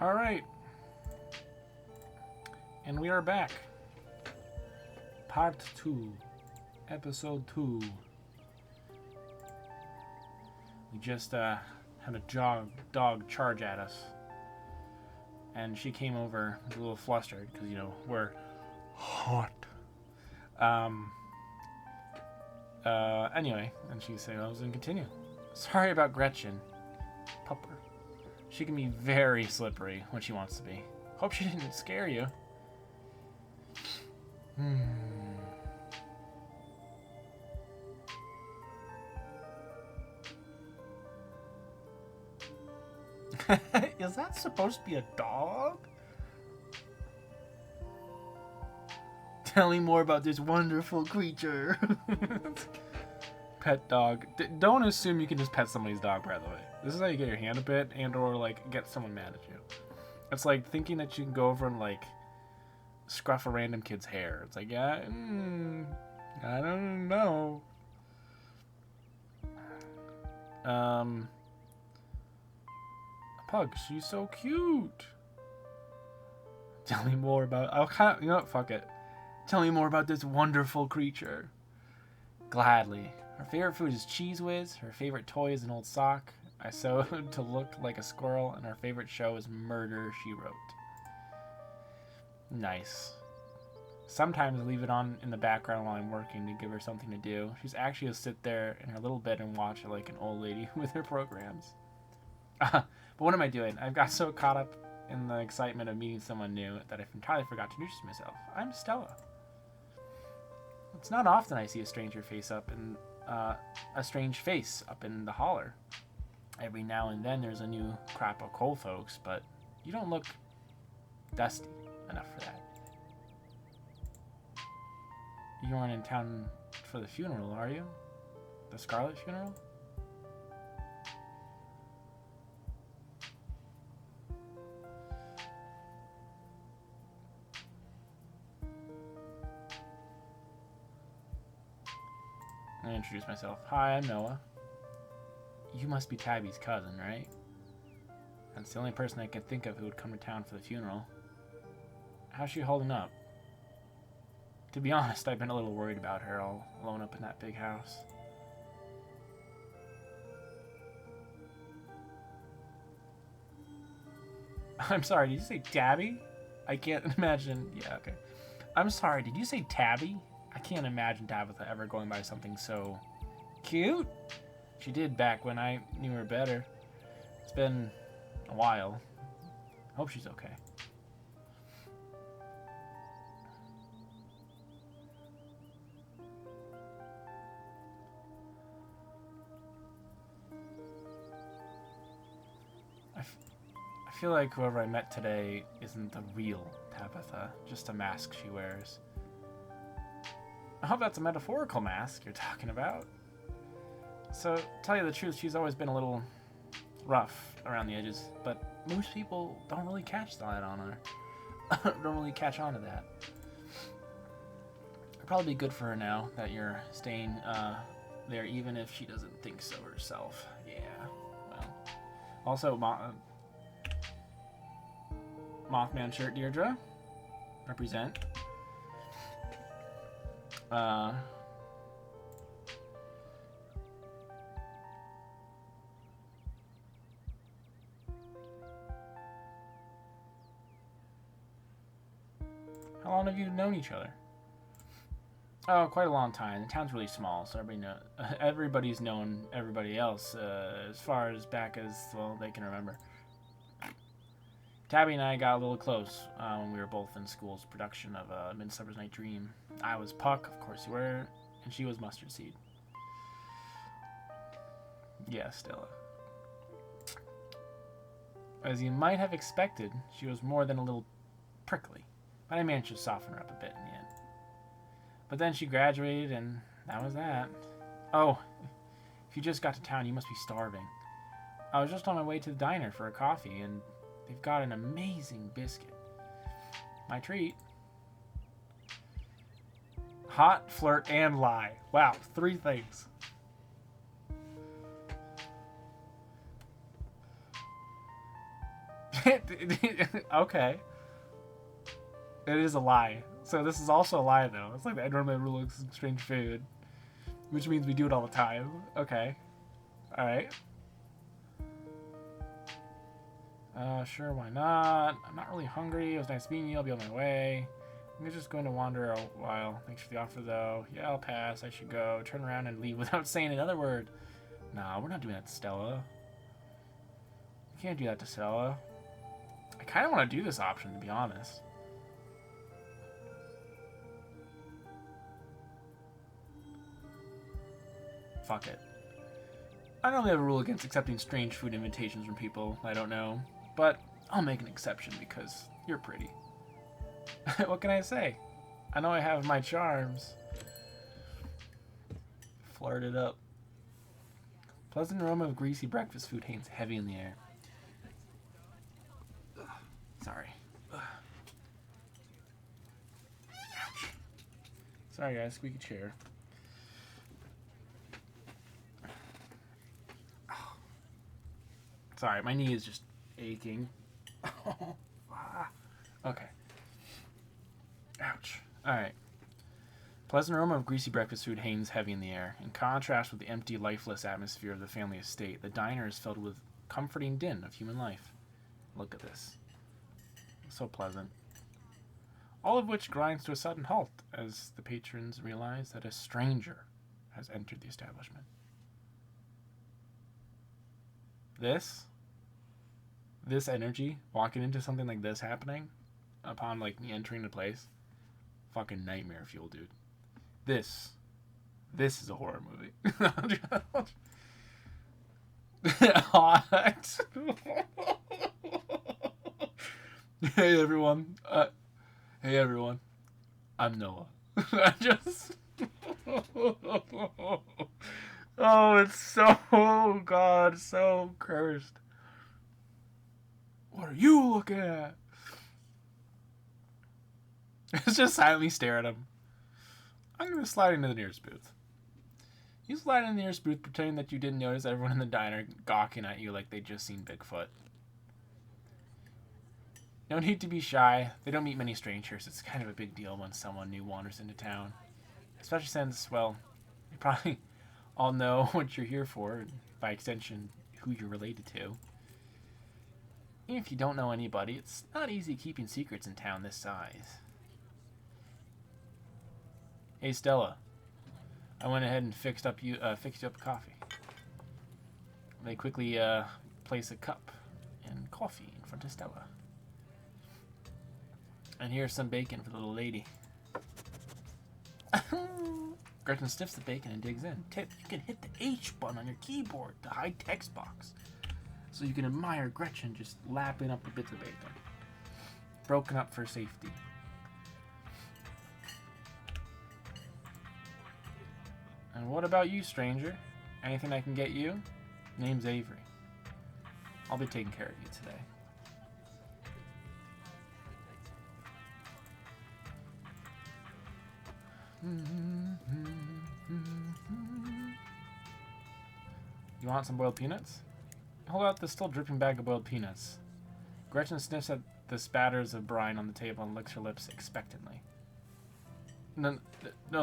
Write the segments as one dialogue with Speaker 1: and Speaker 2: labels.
Speaker 1: All right. And we are back. Part 2. Episode 2. We just had a dog charge at us. And she came over a little flustered because, you know, we're hot. Anyway, and she said I was going to continue. Sorry about Gretchen. Pupper. She can be very slippery when she wants to be. Hope she didn't scare you. Is that supposed to be a dog? Tell me more about this wonderful creature. Pet dog. Don't assume you can just pet somebody's dog, by the way. This is how you get your hand a bit and or like get someone mad at you. It's like thinking that you can go over and like scruff a random kid's hair. It's like, yeah, I don't know. A pug, she's so cute. Tell me more about, you know what, fuck it. Tell me more about this wonderful creature. Gladly. Her favorite food is Cheese Whiz. Her favorite toy is an old sock I sewed to look like a squirrel, and her favorite show is Murder, She Wrote. Nice. Sometimes I leave it on in the background while I'm working to give her something to do. She's actually going to sit there in her little bed and watch it like an old lady with her programs. But what am I doing? I've got so caught up in the excitement of meeting someone new that I entirely forgot to introduce myself. I'm Stella. It's not often I see a strange face up in the holler. Every now and then there's a new crop of coal folks, but you don't look dusty enough for that. You aren't in town for the funeral, are you? The Scarlet funeral? I introduce myself. Hi, I'm Noah. You must be Tabby's cousin, right? That's the only person I could think of who would come to town for the funeral. How's she holding up? To be honest, I've been a little worried about her all alone up in that big house. I'm sorry, did you say Tabby? I can't imagine. Yeah, okay. I'm sorry, did you say Tabby? I can't imagine Tabitha ever going by something so cute. She did back when I knew her better. It's been a while. Hope she's okay. I feel like whoever I met today isn't the real Tabitha, just a mask she wears. I hope that's a metaphorical mask you're talking about. So, to tell you the truth, she's always been a little rough around the edges, but most people don't really catch that on her. Don't really catch on to that. It'd probably be good for her now that you're staying there, even if she doesn't think so herself. Yeah, well. Also, Mothman shirt, Deirdre. Represent. How long have you known each other? Oh, quite a long time. The town's really small, so everybody's known everybody else as far as back as, well, they can remember. Tabby and I got a little close when we were both in school's production of Midsummer's Night Dream. I was Puck, of course you were, and she was Mustard Seed. Yeah, Stella. As you might have expected, she was more than a little prickly, but I managed to soften her up a bit in the end. But then she graduated, and that was that. Oh, if you just got to town, you must be starving. I was just on my way to the diner for a coffee, and they've got an amazing biscuit. My treat. Hot, flirt, and lie. Wow, 3 things. Okay. It is a lie. So this is also a lie, though. It's like the abnormal rule of strange food. Which means we do it all the time. Okay. Alright. Sure, why not? I'm not really hungry. It was nice meeting you. I'll be on my way. I'm just going to wander a while. Thanks for the offer, though. Yeah, I'll pass. I should go. Turn around and leave without saying another word. Nah, we're not doing that to Stella. You can't do that to Stella. I kind of want to do this option, to be honest. Fuck it. I don't really have a rule against accepting strange food invitations from people I don't know, but I'll make an exception because you're pretty. What can I say? I know I have my charms. Flirt it up. Pleasant aroma of greasy breakfast food hangs heavy in the air. Ugh. Sorry. Ugh. Ouch. Sorry guys, squeaky chair. Sorry, my knee is just aching. Okay. Ouch. Alright. Pleasant aroma of greasy breakfast food hangs heavy in the air. In contrast with the empty, lifeless atmosphere of the family estate, the diner is filled with comforting din of human life. Look at this. So pleasant. All of which grinds to a sudden halt as the patrons realize that a stranger has entered the establishment. This energy, walking into something like this happening, upon like me entering the place, fucking nightmare fuel, dude. This is a horror movie. Hot. Hey everyone. I'm Noah. I just. Oh, it's so, oh God, so cursed. What are you looking at? Let's just silently stare at him. I'm going to slide into the nearest booth. You slide in the nearest booth pretending that you didn't notice everyone in the diner gawking at you like they'd just seen Bigfoot. No need to be shy. They don't meet many strangers. It's kind of a big deal when someone new wanders into town. Especially since, well, you probably all know what you're here for, and by extension, who you're related to. Even if you don't know anybody, it's not easy keeping secrets in town this size. Hey Stella, I went ahead and fixed you up coffee. They quickly place a cup and coffee in front of Stella. And here's some bacon for the little lady. Gretchen sniffs the bacon and digs in. Tip, you can hit the H button on your keyboard to hide text box. So you can admire Gretchen just lapping up the bits of bacon. Broken up for safety. And what about you, stranger? Anything I can get you? Name's Avery. I'll be taking care of you today. You want some boiled peanuts? Hold out the still dripping bag of boiled peanuts. Gretchen sniffs at the spatters of brine on the table and licks her lips expectantly. No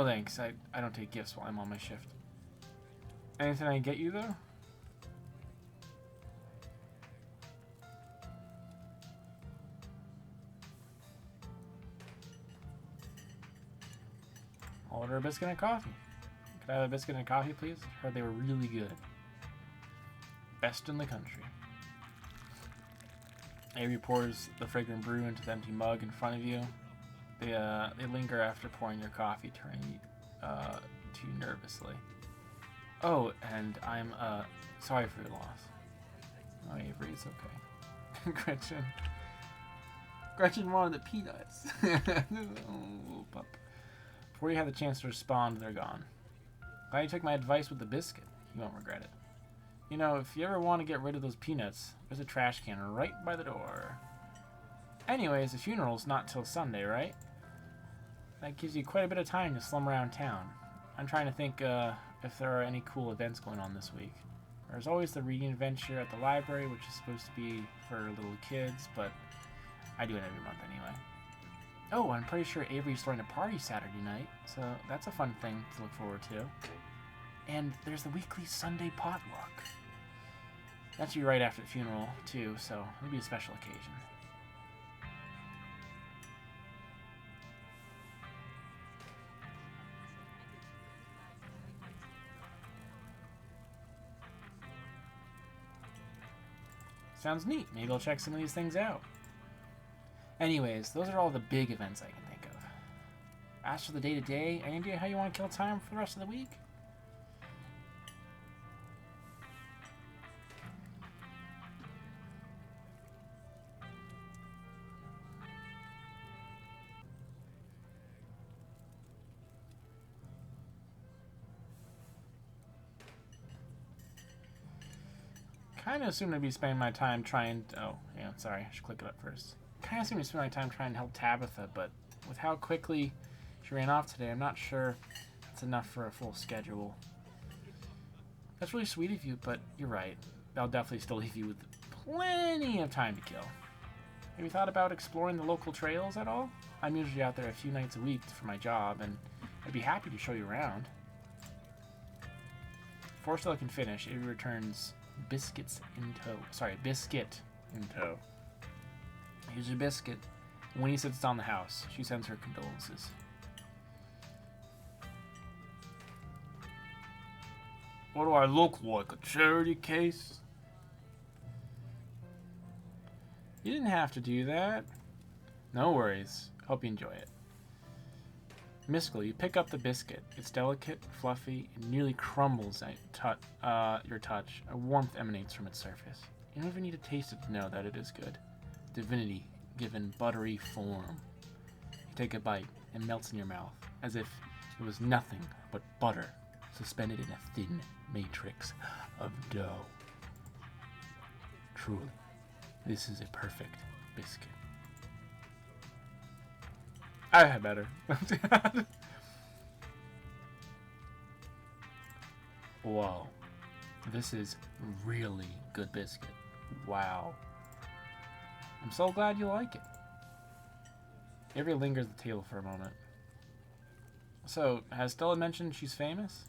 Speaker 1: thanks. I don't take gifts while I'm on my shift. Anything I can get you, though? I'll order a biscuit and coffee. Could I have a biscuit and coffee, please? Heard they were really good. Best in the country. Avery pours the fragrant brew into the empty mug in front of you. They linger after pouring your coffee, turning to you nervously. Oh, and I'm sorry for your loss. Oh, Avery, it's okay. Gretchen wanted the peanuts. Oh, pup. Before you have the chance to respond, they're gone. Glad you took my advice with the biscuit. You won't regret it. You know, if you ever want to get rid of those peanuts, there's a trash can right by the door. Anyways, the funeral's not till Sunday, right? That gives you quite a bit of time to slum around town. I'm trying to think if there are any cool events going on this week. There's always the reading adventure at the library, which is supposed to be for little kids, but I do it every month anyway. Oh, I'm pretty sure Avery's throwing a party Saturday night, so that's a fun thing to look forward to. And there's the weekly Sunday potluck. That's usually right after the funeral, too, so it'll be a special occasion. Sounds neat. Maybe I'll check some of these things out. Anyways, those are all the big events I can think of. As for the day-to-day, any idea how you want to kill time for the rest of the week? Kind of assumed I'd be spending my time trying to... Oh, yeah, sorry. I should click it up first. Kind of assumed I'd spend my time trying to help Tabitha, but with how quickly she ran off today, I'm not sure it's enough for a full schedule. That's really sweet of you, but you're right. I'll definitely still leave you with plenty of time to kill. Have you thought about exploring the local trails at all? I'm usually out there a few nights a week for my job, and I'd be happy to show you around. Before Stella can finish, it returns... biscuit in tow. Here's your biscuit. When he sits down the house, she sends her condolences. What do I look like, a charity case? You didn't have to do that. No worries. Hope you enjoy it. Mystical, you pick up the biscuit. It's delicate, fluffy, and nearly crumbles at your touch. A warmth emanates from its surface. You don't even need to taste it to know that it is good. Divinity given buttery form. You take a bite and melts in your mouth, as if it was nothing but butter suspended in a thin matrix of dough. Truly, this is a perfect biscuit. I had better. Whoa. This is really good biscuit. Wow. I'm so glad you like it. Avery lingers at the table for a moment. So, has Stella mentioned she's famous?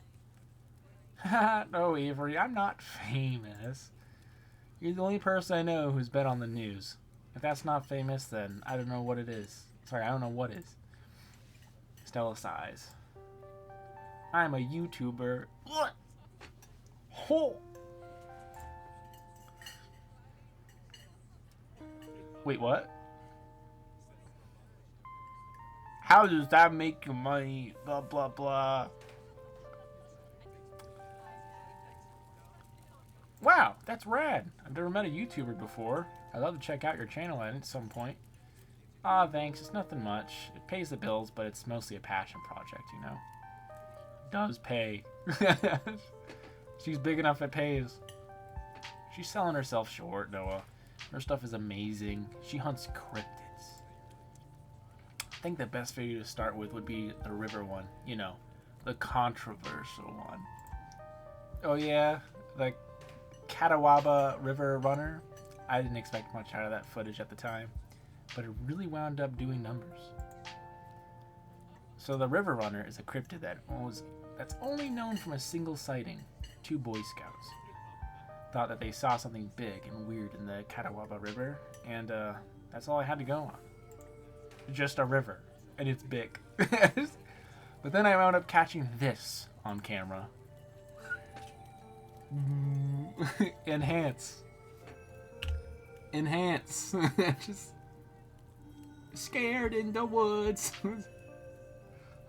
Speaker 1: No, Avery, I'm not famous. You're the only person I know who's been on the news. If that's not famous, then I don't know what it is. Sorry, I don't know what is. Stella sighs. I'm a YouTuber. What? Oh. Wait, what? How does that make you money? Blah, blah, blah. Wow, that's rad. I've never met a YouTuber before. I'd love to check out your channel at some point. Aw, thanks. It's nothing much. It pays the bills, but it's mostly a passion project, you know? It does pay. She's big enough it pays. She's selling herself short, Noah. Her stuff is amazing. She hunts cryptids. I think the best video to start with would be the river one. You know, the controversial one. Oh yeah, the Catawba River Runner. I didn't expect much out of that footage at the time, but it really wound up doing numbers. So the River Runner is a cryptid that's only known from a single sighting. 2 Boy Scouts thought that they saw something big and weird in the Catawba River, and that's all I had to go on. Just a river, and it's big. But then I wound up catching this on camera. Enhance. Just scared in the woods.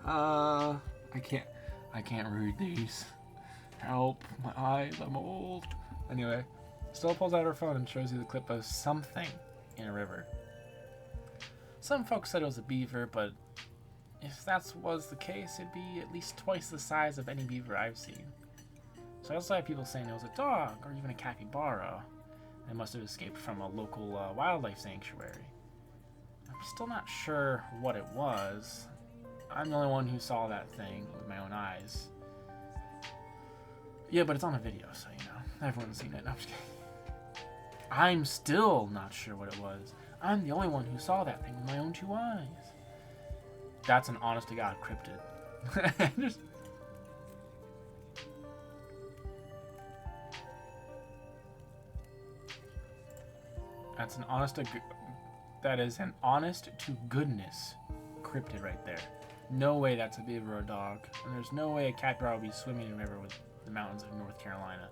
Speaker 1: I can't read these. Help, my eyes, I'm old. Anyway, Stella pulls out her phone and shows you the clip of something in a river. Some folks said it was a beaver, but if that was the case, it'd be at least twice the size of any beaver I've seen. So I also had people saying it was a dog, or even a capybara. It must have escaped from a local wildlife sanctuary. I'm still not sure what it was. I'm the only one who saw that thing with my own eyes. Yeah, but it's on a video, so you know. Everyone's seen it. No, I'm just kidding. I'm still not sure what it was. I'm the only one who saw that thing with my own 2 eyes. That's an honest-to-God cryptid. Just... That's an that is an honest-to-goodness cryptid right there. No way that's a beaver or a dog. And there's no way a capybara will be swimming in a river with the mountains of North Carolina.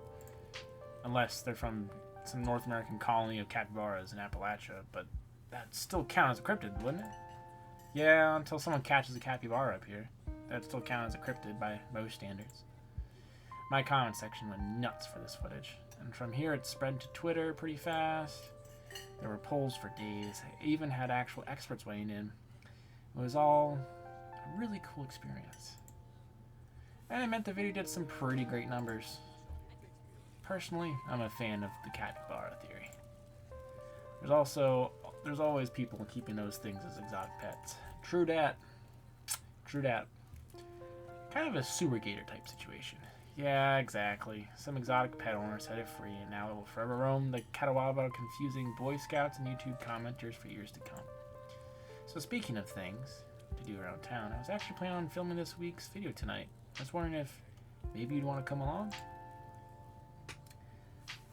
Speaker 1: Unless they're from some North American colony of capybaras in Appalachia, but that'd still count as a cryptid, wouldn't it? Yeah, until someone catches a capybara up here. That'd still count as a cryptid by most standards. My comment section went nuts for this footage, and from here it spread to Twitter pretty fast. There were polls for days. I even had actual experts weighing in. It was all a really cool experience. And it meant the video did some pretty great numbers. Personally, I'm a fan of the capybara theory. There's always people keeping those things as exotic pets. True dat. True dat. Kind of a sewer gator type situation. Yeah, exactly. Some exotic pet owner set it free, and now it will forever roam the Catawba, confusing Boy Scouts and YouTube commenters for years to come. So speaking of things to do around town, I was actually planning on filming this week's video tonight. I was wondering if maybe you'd want to come along?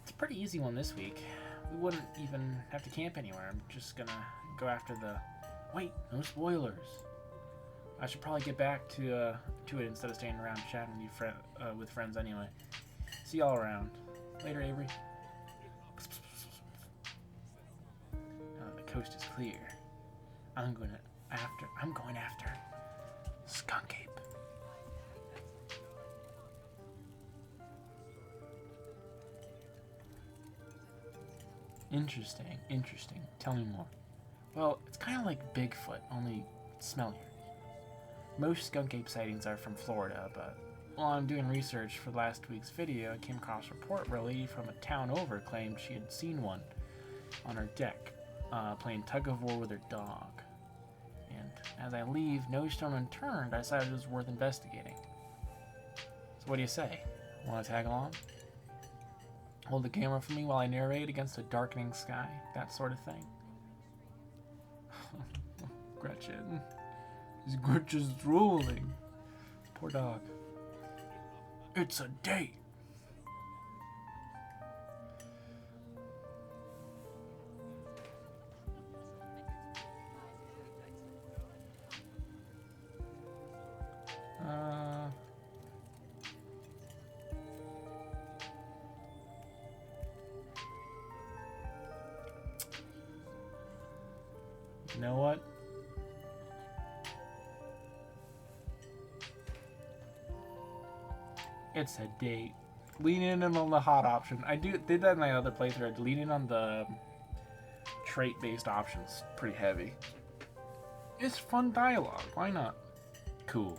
Speaker 1: It's a pretty easy one this week. We wouldn't even have to camp anywhere. I'm just gonna go after the... Wait, no spoilers. I should probably get back to it instead of staying around chatting with friends anyway. See y'all around. Later, Avery. The coast is clear. I'm going after Skunk Ape. Interesting. Tell me more. Well, it's kind of like Bigfoot, only smellier. Most skunk ape sightings are from Florida, but while I'm doing research for last week's video, I came across a report where a lady from a town over claimed she had seen one on her deck, playing tug-of-war with her dog. And as I leave, no stone unturned, I decided it was worth investigating. So what do you say? Want to tag along? Hold the camera for me while I narrate against a darkening sky, that sort of thing. Gretchen. Gretchen's drooling. Poor dog. It's a date. You know what? It's a date. Lean in on the hot option. I did that in my other playthrough. Lean in on the trait-based options. Pretty heavy. It's fun dialogue. Why not? Cool.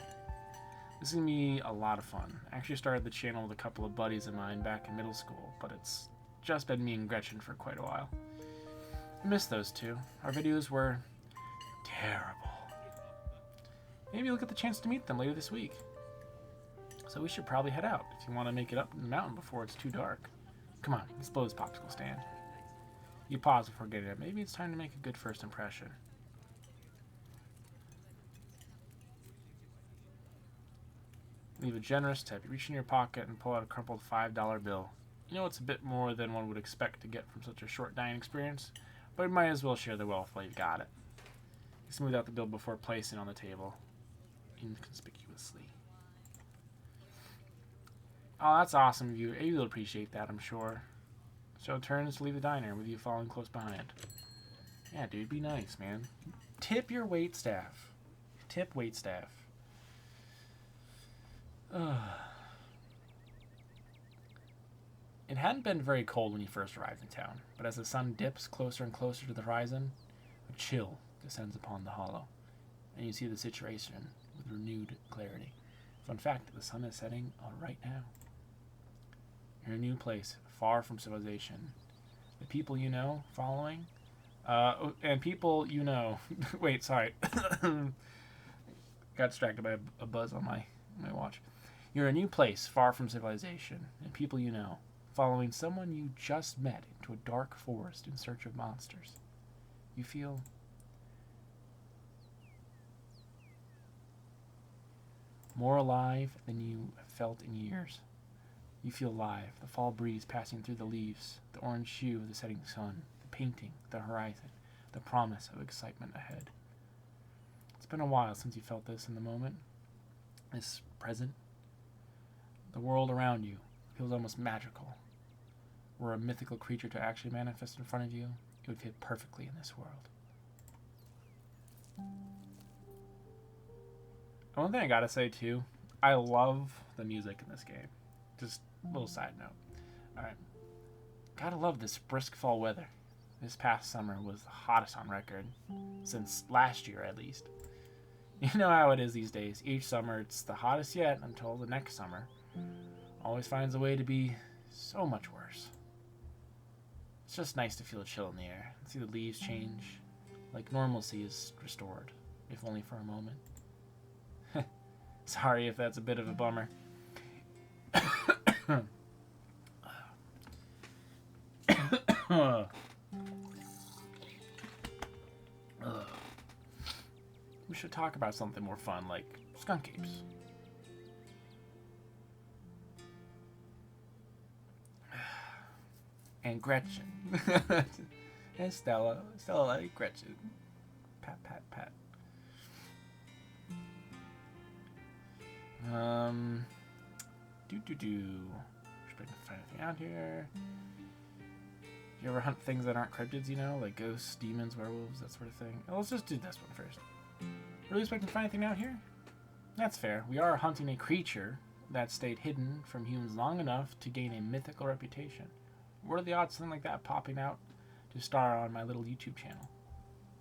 Speaker 1: This is going to be a lot of fun. I actually started the channel with a couple of buddies of mine back in middle school, but it's just been me and Gretchen for quite a while. I miss those two. Our videos were terrible. Maybe you'll get the chance to meet them later this week. So we should probably head out if you want to make it up the mountain before it's too dark. Come on, let's blow this popsicle stand. You pause before getting it. Maybe it's time to make a good first impression. Leave a generous tip. You reach in your pocket and pull out a crumpled $5 bill. You know it's a bit more than one would expect to get from such a short dining experience, but you might as well share the wealth while you've got it. You smooth out the bill before placing it on the table, inconspicuously. Oh, that's awesome of you. You'll appreciate that, I'm sure. So it turns to leave the diner with you following close behind. Yeah, dude, be nice, man. Tip your waitstaff. Tip waitstaff. It hadn't been very cold when you first arrived in town, but as the sun dips closer and closer to the horizon, a chill descends upon the hollow, and you see the situation with renewed clarity. Fun fact, the sun is setting right now. You're in a new place, far from civilization. The people you know, following, and people you know... Wait, sorry. Got distracted by a buzz on my watch. You're in a new place, far from civilization, and people you know, following someone you just met into a dark forest in search of monsters. You feel more alive than you have felt in years. You feel alive, the fall breeze passing through the leaves, the orange hue of the setting sun, the painting, the horizon, the promise of excitement ahead. It's been a while since you felt this in the moment, this present. The world around you feels almost magical. Were a mythical creature to actually manifest in front of you, it would fit perfectly in this world. One thing I gotta say too, I love the music in this game. Just a little side note. Alright. Gotta love this brisk fall weather. This past summer was the hottest on record, since last year at least. You know how it is these days. Each summer it's the hottest yet until the next summer. Always finds a way to be so much worse. It's just nice to feel a chill in the air and see the leaves change, like normalcy is restored, if only for a moment. Sorry if that's a bit of a bummer. We should talk about something more fun, like skunk apes. And Gretchen. And Stella. Stella like Gretchen. Pat, pat, pat. Should I find anything out here? You ever hunt things that aren't cryptids, you know? Like ghosts, demons, werewolves, that sort of thing. Well, let's just do this one first. Really expecting to find anything out here? That's fair. We are hunting a creature that stayed hidden from humans long enough to gain a mythical reputation. What are the odds of something like that popping out to star on my little YouTube channel?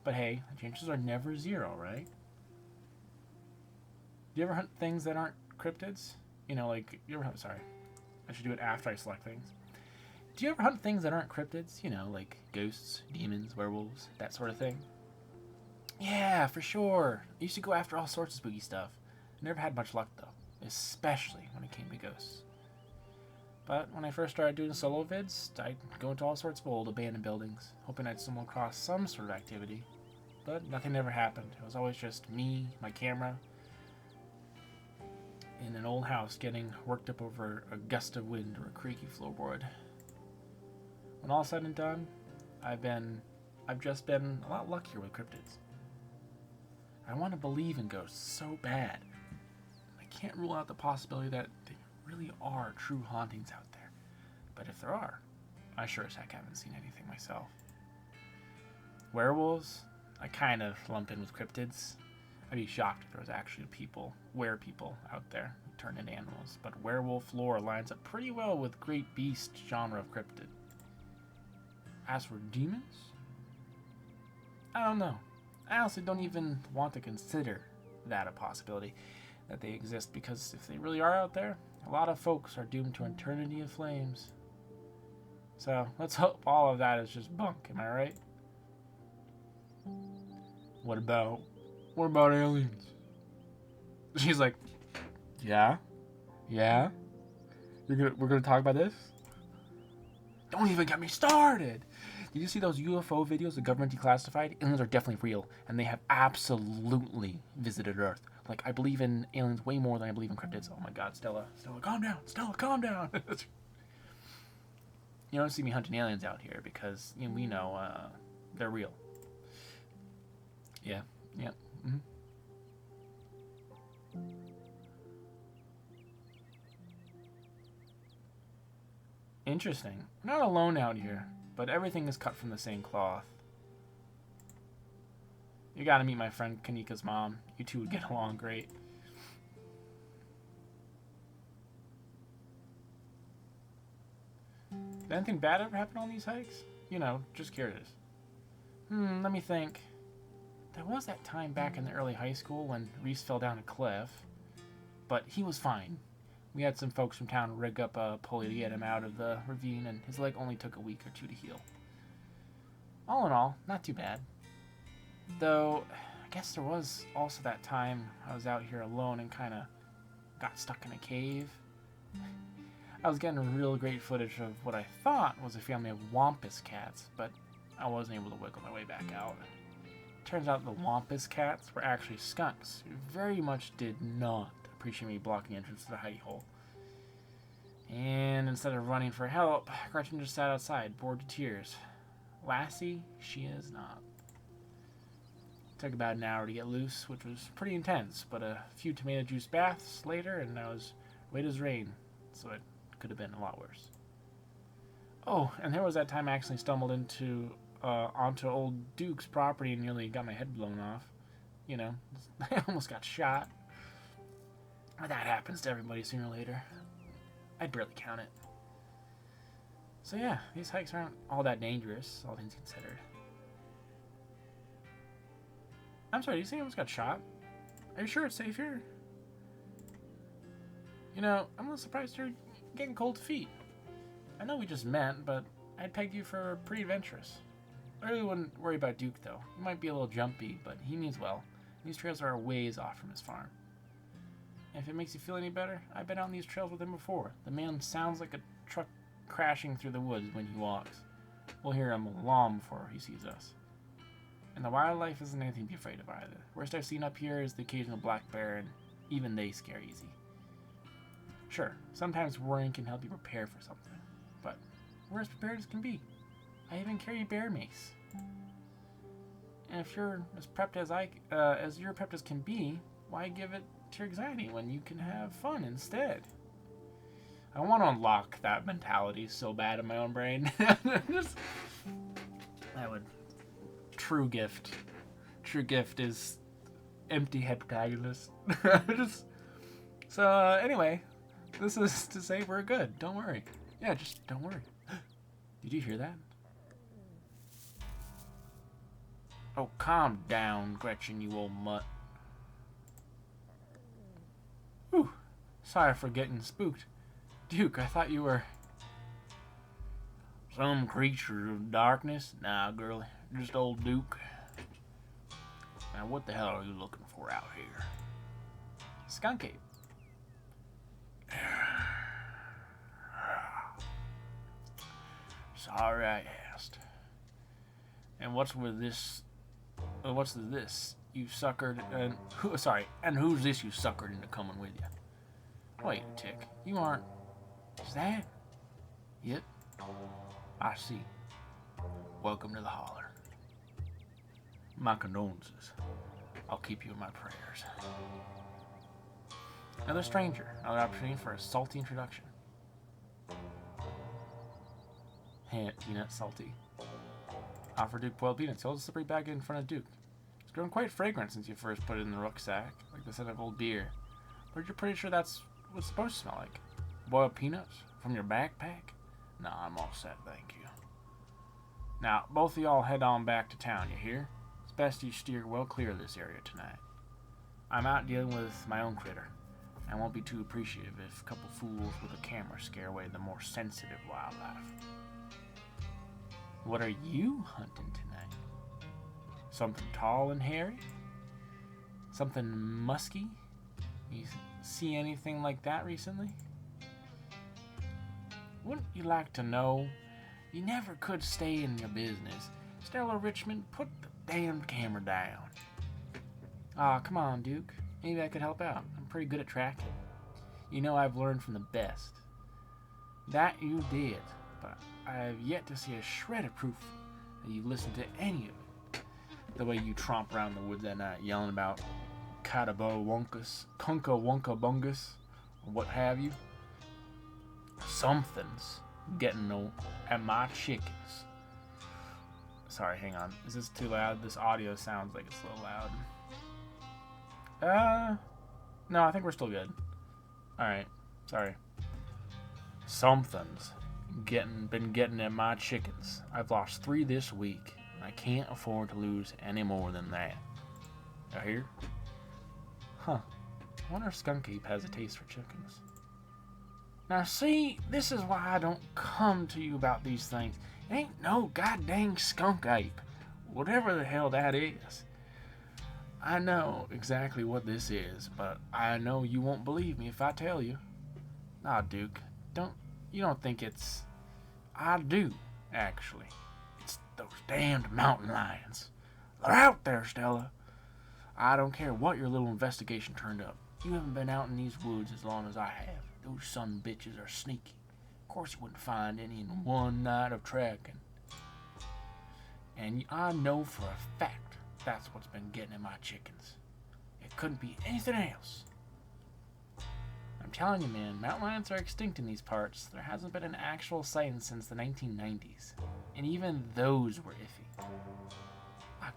Speaker 1: But hey, the chances are never zero, right? Do you ever hunt things that aren't cryptids? You know, like, you ever hunt, sorry. I should do it after I select things. Do you ever hunt things that aren't cryptids? You know, like ghosts, demons, werewolves, that sort of thing? Yeah, for sure. I used to go after all sorts of spooky stuff. I never had much luck, though, especially when it came to ghosts. But when I first started doing solo vids, I'd go into all sorts of old abandoned buildings, hoping I'd stumble across some sort of activity. But nothing ever happened. It was always just me, my camera, in an old house getting worked up over a gust of wind or a creaky floorboard. When all said and done, I've just been a lot luckier with cryptids. I want to believe in ghosts so bad. I can't rule out the possibility that there really are true hauntings out there. But if there are, I sure as heck haven't seen anything myself. Werewolves, I kind of lump in with cryptids. I'd be shocked if there was actually people out there who turn into animals. But werewolf lore lines up pretty well with great beast genre of cryptid. As for demons, I don't know. I honestly don't even want to consider that a possibility, that they exist, because if they really are out there, a lot of folks are doomed to eternity of flames. So let's hope all of that is just bunk, am I right? What about aliens? She's like, yeah? We're gonna talk about this? Don't even get me started! Did you see those UFO videos the government declassified? Aliens are definitely real, and they have absolutely visited Earth. Like, I believe in aliens way more than I believe in cryptids. Oh my god, Stella, calm down! Stella, calm down! You don't see me hunting aliens out here because, you know, we know they're real. Yeah. Mm-hmm. Interesting. We're not alone out here, but everything is cut from the same cloth. You gotta meet my friend Kanika's mom. You two would get along great. Did anything bad ever happen on these hikes? You know, just curious. Let me think. There was that time back in the early high school when Reese fell down a cliff, but he was fine. We had some folks from town rig up a pulley to get him out of the ravine, and his leg only took a week or two to heal. All in all, not too bad. Though, I guess there was also that time I was out here alone and kind of got stuck in a cave. I was getting real great footage of what I thought was a family of wampus cats, but I wasn't able to wiggle my way back out. Turns out the wampus cats were actually skunks, who very much did not appreciate me blocking the entrance to the hidey hole. And instead of running for help, Gretchen just sat outside, bored to tears. Lassie, she is not. It took about an hour to get loose, which was pretty intense, but a few tomato juice baths later, and I was white as rain, so it could have been a lot worse. Oh, and there was that time I accidentally stumbled onto old Duke's property and nearly got my head blown off. You know, I almost got shot. That happens to everybody sooner or later. I'd barely count it. So yeah, these hikes aren't all that dangerous, all things considered. I'm sorry, you say you almost got shot? Are you sure it's safe here? You know, I'm a little surprised you're getting cold feet. I know we just met, but I'd peg you for pretty adventurous. I really wouldn't worry about Duke, though. He might be a little jumpy, but he means well. These trails are a ways off from his farm. And if it makes you feel any better, I've been out on these trails with him before. The man sounds like a truck crashing through the woods when he walks. We'll hear him long before he sees us. And the wildlife isn't anything to be afraid of either. Worst I've seen up here is the occasional black bear, and even they scare easy. Sure, sometimes worrying can help you prepare for something, but we're as prepared as can be. I even carry a bear mace. And if you're as prepped as you're prepped as can be, why give it to your anxiety when you can have fun instead? I want to unlock that mentality so bad in my own brain. Just, that would true gift. True gift is empty head protagonist. Anyway, this is to say we're good. Don't worry. Yeah, just don't worry. Did you hear that? Oh, calm down, Gretchen, you old mutt. Whew. Sorry for getting spooked. Duke, I thought you were some creature of darkness. Nah, girlie, just old Duke. Now, what the hell are you looking for out here? Skunk ape. Sorry I asked. And what's with this? What's this? You suckered, and who's this you suckered into coming with you? Wait, Tick, you aren't. Is that? Yep. I see. Welcome to the holler. My condolences. I'll keep you in my prayers. Another stranger. Another opportunity for a salty introduction. Hint, peanut salty. Offer Duke boiled peanuts. He holds a slippery bag in front of Duke. It's grown quite fragrant since you first put it in the rucksack, like the scent of old beer. But you're pretty sure that's what it's supposed to smell like. Boiled peanuts? From your backpack? Nah, I'm all set, thank you. Now, both of y'all head on back to town, you hear? It's best you steer well clear of this area tonight. I'm out dealing with my own critter. I won't be too appreciative if a couple fools with a camera scare away the more sensitive wildlife. What are you hunting tonight? Something tall and hairy? Something musky? You see anything like that recently? Wouldn't you like to know? You never could stay in your business. Stella Richmond, put the damn camera down. Aw, come on, Duke. Maybe I could help out. I'm pretty good at tracking. You know I've learned from the best. That you did, but I have yet to see a shred of proof that you've listened to any of it. The way you tromp around the woods that night yelling about Catabo Wonkus, Kunka Wonka Bungus, or what have you. Something's getting at my chickens. Sorry, hang on. Is this too loud? This audio sounds like it's a little loud. No, I think we're still good. Alright, sorry. Something's been getting at my chickens. I've lost 3 this week, and I can't afford to lose any more than that. You hear? Huh. I wonder if Skunk Ape has a taste for chickens. Now see, this is why I don't come to you about these things. It ain't no goddamn Skunk Ape. Whatever the hell that is. I know exactly what this is, but I know you won't believe me if I tell you. Nah, Duke, don't You don't think it's... I do, actually. It's those damned mountain lions. They're out there, Stella. I don't care what your little investigation turned up. You haven't been out in these woods as long as I have. Those son bitches are sneaky. Of course you wouldn't find any in one night of tracking. And I know for a fact that's what's been getting at my chickens. It couldn't be anything else. I'm telling you, man, mountain lions are extinct in these parts. There hasn't been an actual sighting since the 1990s. And even those were iffy. I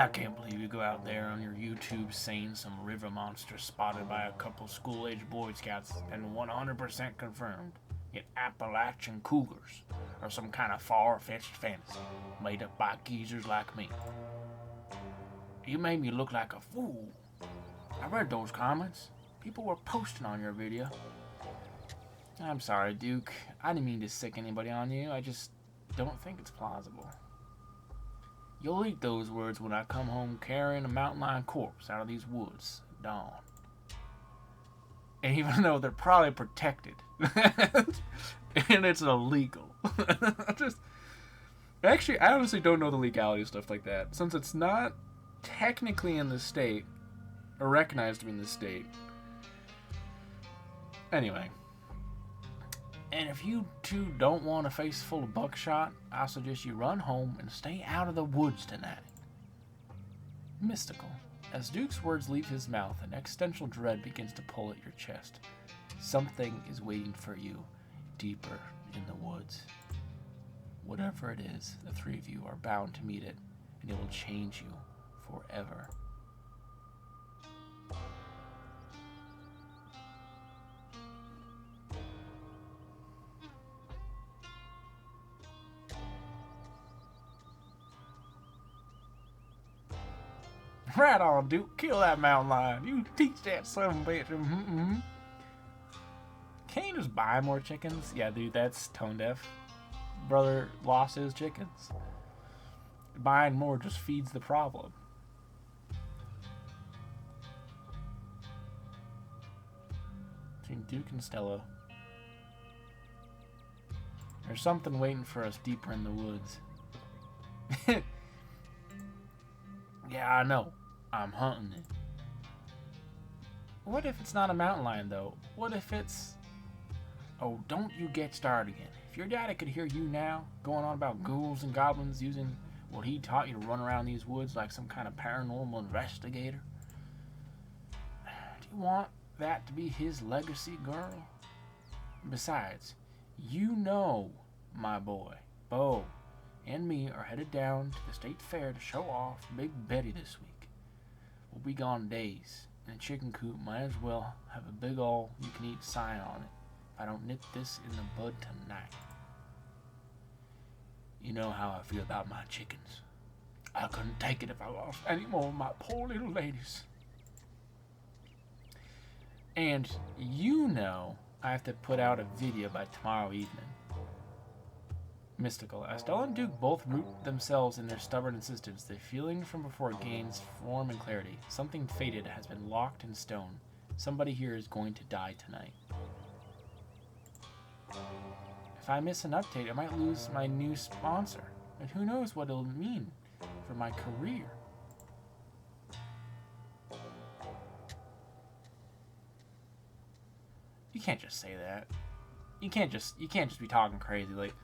Speaker 1: can't believe you go out there on your YouTube saying some river monster spotted by a couple school-age Boy Scouts and 100% confirmed. Yet Appalachian cougars are some kind of far-fetched fantasy made up by geezers like me. You made me look like a fool. I read those comments. People were posting on your video. I'm sorry, Duke. I didn't mean to sick anybody on you. I just don't think it's plausible. You'll eat those words when I come home carrying a mountain lion corpse out of these woods at dawn. And even though they're probably protected, and it's illegal. Actually, I honestly don't know the legality of stuff like that. Since it's not technically in the state, or recognized to be in the state. Anyway. And if you two don't want a face full of buckshot, I suggest you run home and stay out of the woods tonight. Mystical. As Duke's words leave his mouth, an existential dread begins to pull at your chest. Something is waiting for you deeper in the woods. Whatever it is, the three of you are bound to meet it, and it will change you forever. Right on, Duke. Kill that mountain lion. You teach that son of a bitch. Can't you just buy more chickens? Yeah, dude, that's tone deaf. Brother lost his chickens. Buying more just feeds the problem. Between Duke and Stella, there's something waiting for us deeper in the woods. Yeah, I know. I'm hunting it. What if it's not a mountain lion, though? What if it's... Oh, don't you get started again. If your daddy could hear you now, going on about ghouls and goblins using what he taught you to run around these woods like some kind of paranormal investigator. Do you want that to be his legacy, girl? Besides, you know my boy, Bo, and me are headed down to the state fair to show off Big Betty this week. We'll be gone days, and the chicken coop might as well have a big ol' you can eat sign on it if I don't nip this in the bud tonight. You know how I feel about my chickens. I couldn't take it if I lost any more of my poor little ladies. And you know I have to put out a video by tomorrow evening. Mystical. As Stella and Duke both root themselves in their stubborn insistence, the feeling from before gains form and clarity. Something fated has been locked in stone. Somebody here is going to die tonight. If I miss an update, I might lose my new sponsor. And who knows what it'll mean for my career. You can't just say that. You can't just be talking crazy like...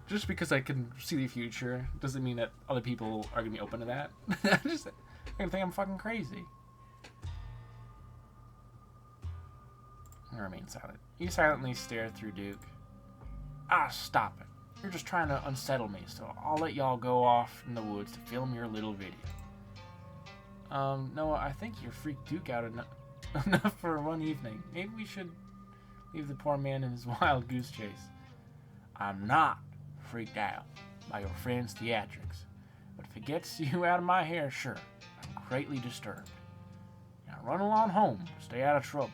Speaker 1: Just because I can see the future doesn't mean that other people are going to be open to that. They're going to think I'm fucking crazy. I remain silent. You silently stare through Duke. Stop it. You're just trying to unsettle me, so I'll let y'all go off in the woods to film your little video. Noah, I think you freaked Duke out enough for one evening. Maybe we should leave the poor man in his wild goose chase. I'm not freaked out by your friend's theatrics, but if it gets you out of my hair, sure, I'm greatly disturbed. Now run along home, stay out of trouble.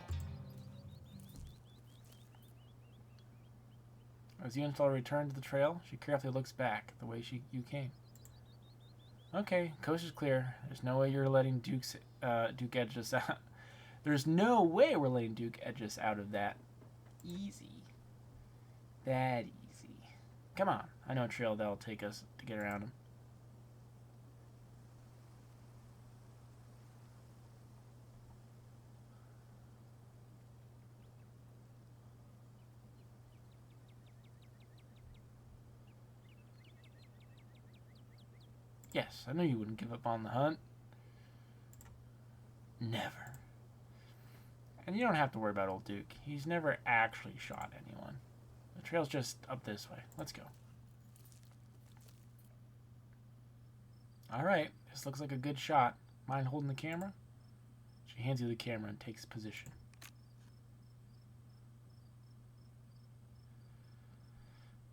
Speaker 1: As you and Stella return to the trail, she carefully looks back the way you came. Okay, coast is clear. There's no way you're letting Duke edge us out. There's no way we're letting Duke edge us out of that easy. That easy. Come on. I know a trail that'll take us to get around him. Yes, I knew you wouldn't give up on the hunt. Never. And you don't have to worry about old Duke. He's never actually shot anyone. The trail's just up this way. Let's go. Alright, this looks like a good shot. Mind holding the camera? She hands you the camera and takes position.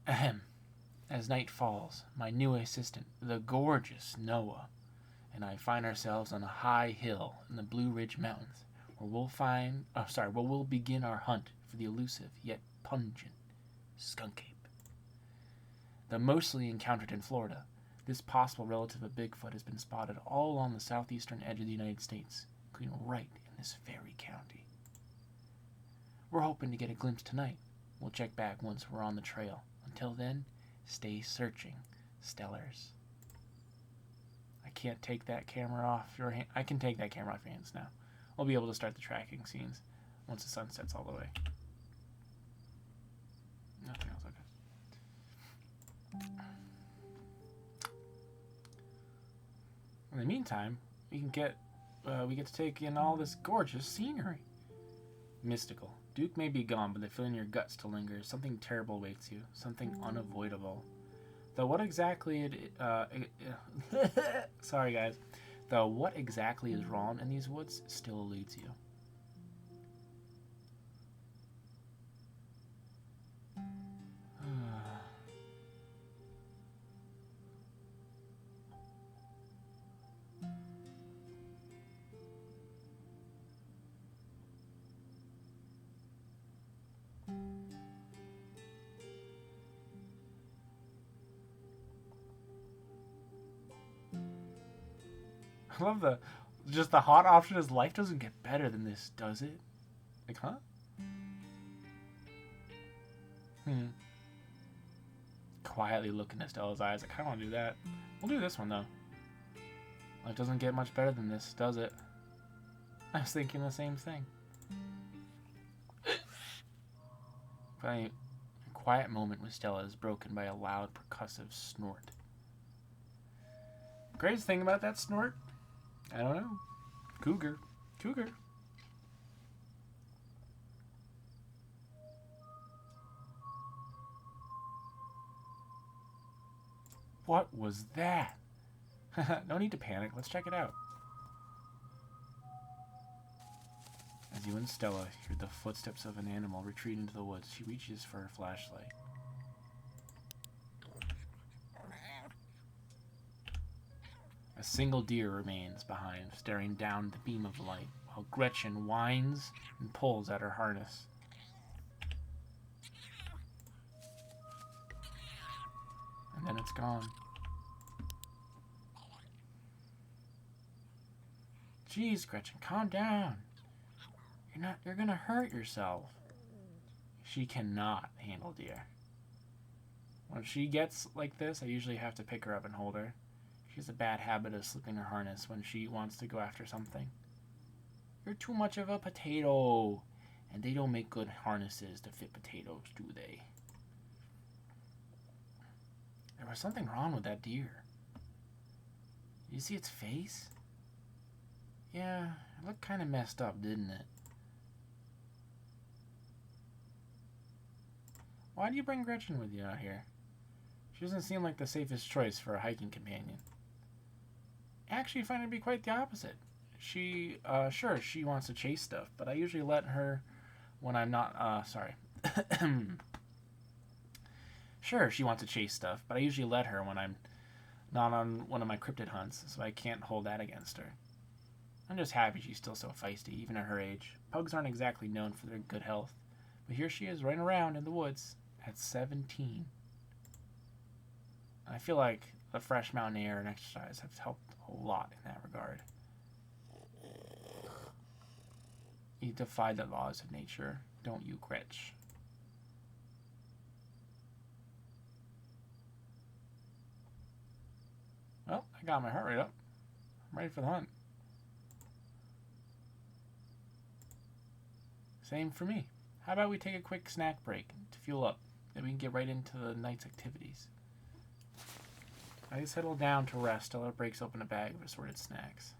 Speaker 1: Ahem. As night falls, my new assistant, the gorgeous Noah, and I find ourselves on a high hill in the Blue Ridge Mountains, where we'll begin our hunt for the elusive yet pungent skunk ape. Though mostly encountered in Florida, this possible relative of Bigfoot has been spotted all along the southeastern edge of the United States, including right in this very county. We're hoping to get a glimpse tonight. We'll check back once we're on the trail. Until then, stay searching, Stellars. I can't take that camera off your hand. I can take that camera off your hands now. We'll be able to start the tracking scenes once the sun sets all the way. Nothing else, okay. In the meantime, we get to take in all this gorgeous scenery. Mystical. Duke may be gone, but the feeling in your gut still lingers. Something terrible awaits you. Something unavoidable. Though what exactly sorry guys. Though what exactly is wrong in these woods still eludes you. I love the hot option is life doesn't get better than this, does it? Like, huh? Quietly looking at Stella's eyes. I kind of want to do that. We'll do this one, though. Life doesn't get much better than this, does it? I was thinking the same thing. A quiet moment with Stella is broken by a loud, percussive snort. Greatest thing about that snort? I don't know. Cougar. Cougar. What was that? No need to panic. Let's check it out. As you and Stella hear the footsteps of an animal retreat into the woods, she reaches for her flashlight. A single deer remains behind, staring down the beam of light, while Gretchen whines and pulls at her harness. And then it's gone. Jeez, Gretchen, calm down. You're gonna hurt yourself. She cannot handle deer. When she gets like this, I usually have to pick her up and hold her. She has a bad habit of slipping her harness when she wants to go after something. You're too much of a potato. And they don't make good harnesses to fit potatoes, do they? There was something wrong with that deer. Did you see its face? Yeah, it looked kind of messed up, didn't it? Why do you bring Gretchen with you out here? She doesn't seem like the safest choice for a hiking companion. I actually find it to be quite the opposite. Sure, she wants to chase stuff, but I usually let her when I'm not, Sure, she wants to chase stuff, but I usually let her when I'm not on one of my cryptid hunts, so I can't hold that against her. I'm just happy she's still so feisty, even at her age. Pugs aren't exactly known for their good health, but here she is running around in the woods at 17. I feel like the fresh mountain air and exercise have helped a lot in that regard. You defy the laws of nature, don't you, Gretch? Well, I got my heart rate up. I'm ready for the hunt. Same for me. How about we take a quick snack break to fuel up, then we can get right into the night's activities. I settle down to rest till it breaks open a bag of assorted snacks.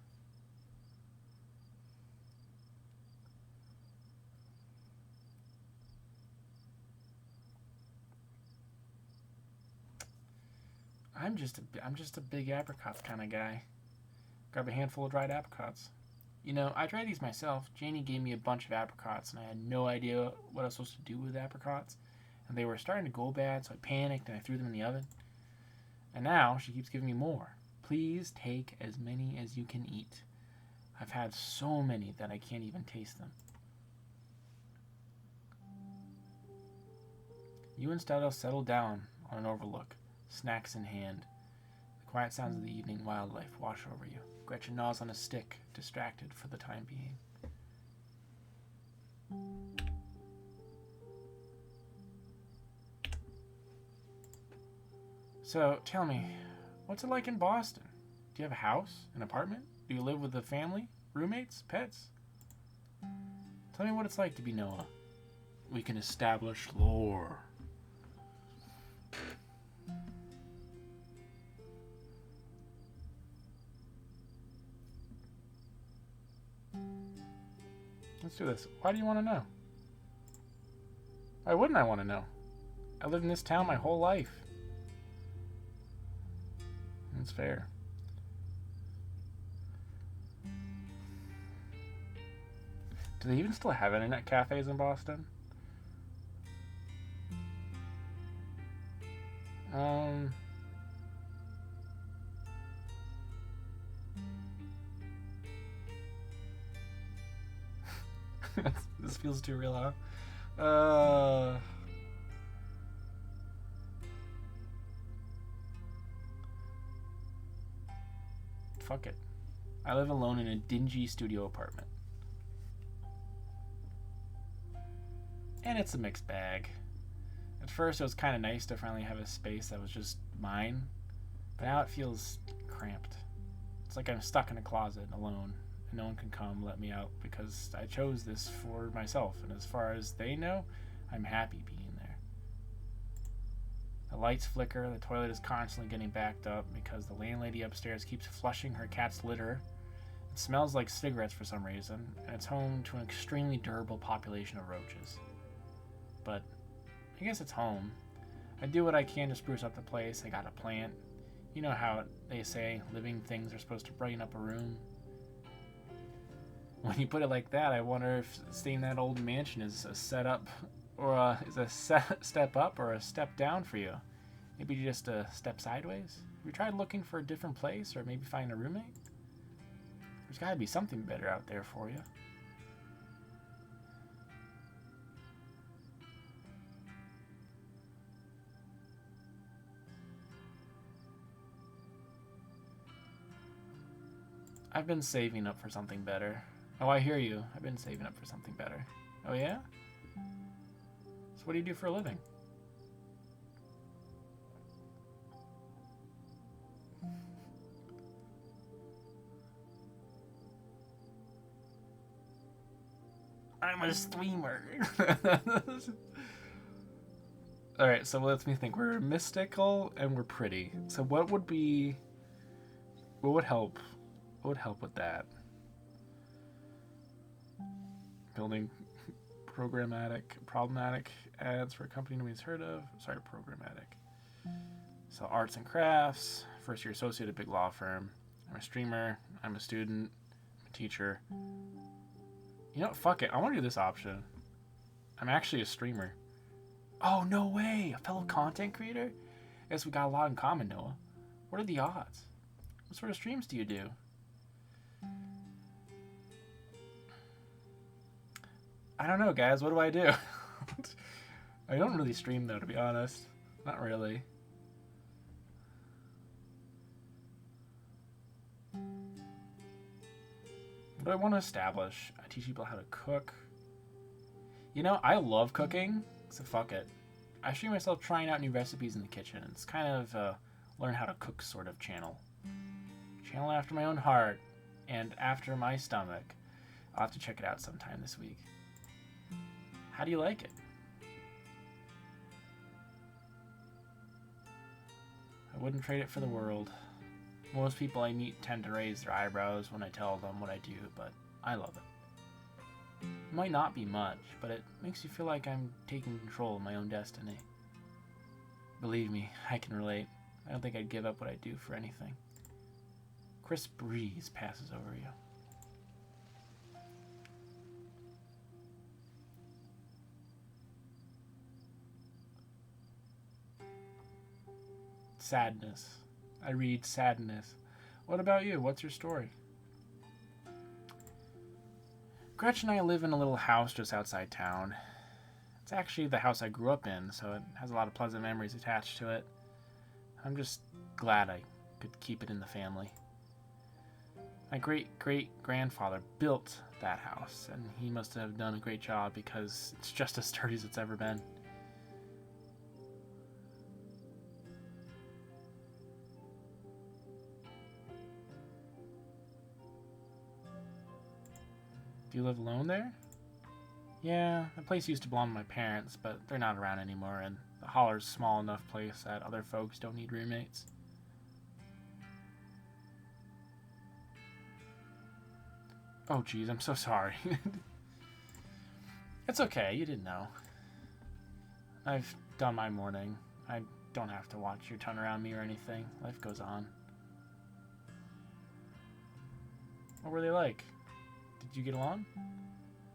Speaker 1: I'm just a big apricot kind of guy. Grab a handful of dried apricots. You know, I tried these myself. Janie gave me a bunch of apricots, and I had no idea what I was supposed to do with apricots. And they were starting to go bad, so I panicked and I threw them in the oven. And now she keeps giving me more. Please take as many as you can eat. I've had so many that I can't even taste them. You and Stella settle down on an overlook, snacks in hand. The quiet sounds of the evening wildlife wash over you. Gretchen gnaws on a stick, distracted for the time being. So, tell me, what's it like in Boston? Do you have a house, an apartment? Do you live with a family, roommates, pets? Tell me what it's like to be Noah. We can establish lore. Let's do this. Why do you want to know? Why wouldn't I want to know? I lived in this town my whole life. That's fair. Do they even still have internet cafes in Boston? This feels too real, huh? Fuck it. I live alone in a dingy studio apartment. And it's a mixed bag. At first it was kind of nice to finally have a space that was just mine, but now it feels cramped. It's like I'm stuck in a closet alone, and no one can come let me out because I chose this for myself, and as far as they know, I'm happy being there. The lights flicker, the toilet is constantly getting backed up because the landlady upstairs keeps flushing her cat's litter. It smells like cigarettes for some reason, and it's home to an extremely durable population of roaches. But I guess it's home. I do what I can to spruce up the place. I got a plant. You know how they say living things are supposed to brighten up a room? When you put it like that, I wonder if staying in that old mansion is a setup, or is a step up or a step down for you. Maybe just a step sideways? Have you tried looking for a different place, or maybe find a roommate? There's gotta be something better out there for you. I've been saving up for something better. Oh, I hear you. I've been saving up for something better. Oh, yeah? So what do you do for a living? I'm a streamer. Alright, so let me think. We're mystical and we're pretty. So what would help? What would help with that? Building problematic ads for a company nobody's heard of. Sorry, programmatic. So arts and crafts. First year associate at a big law firm. I'm a streamer. I'm a student. I'm a teacher. You know what? Fuck it. I want to do this option. I'm actually a streamer. Oh, no way. A fellow content creator? I guess we got a lot in common, Noah. What are the odds? What sort of streams do you do? I don't know, guys. What do I do? I don't really stream, though, to be honest. Not really. What do I want to establish? I teach people how to cook. You know, I love cooking, so fuck it. I stream myself trying out new recipes in the kitchen. It's kind of a learn how to cook sort of channel. Channel after my own heart and after my stomach. I'll have to check it out sometime this week. How do you like it? I wouldn't trade it for the world. Most people I meet tend to raise their eyebrows when I tell them what I do, but I love it. It might not be much, but it makes you feel like I'm taking control of my own destiny. Believe me, I can relate. I don't think I'd give up what I do for anything. Crisp breeze passes over you. Sadness. I read sadness. What about you? What's your story? Gretchen and I live in a little house just outside town. It's actually the house I grew up in, so it has a lot of pleasant memories attached to it. I'm just glad I could keep it in the family. My great-great-grandfather built that house, and he must have done a great job because it's just as sturdy as it's ever been. Do you live alone there? Yeah, the place used to belong to my parents, but they're not around anymore, and the holler's a small enough place that other folks don't need roommates. Oh, geez, I'm so sorry. It's okay, you didn't know. I've done my morning. I don't have to watch you turn around me or anything. Life goes on. What were they like? Did you get along?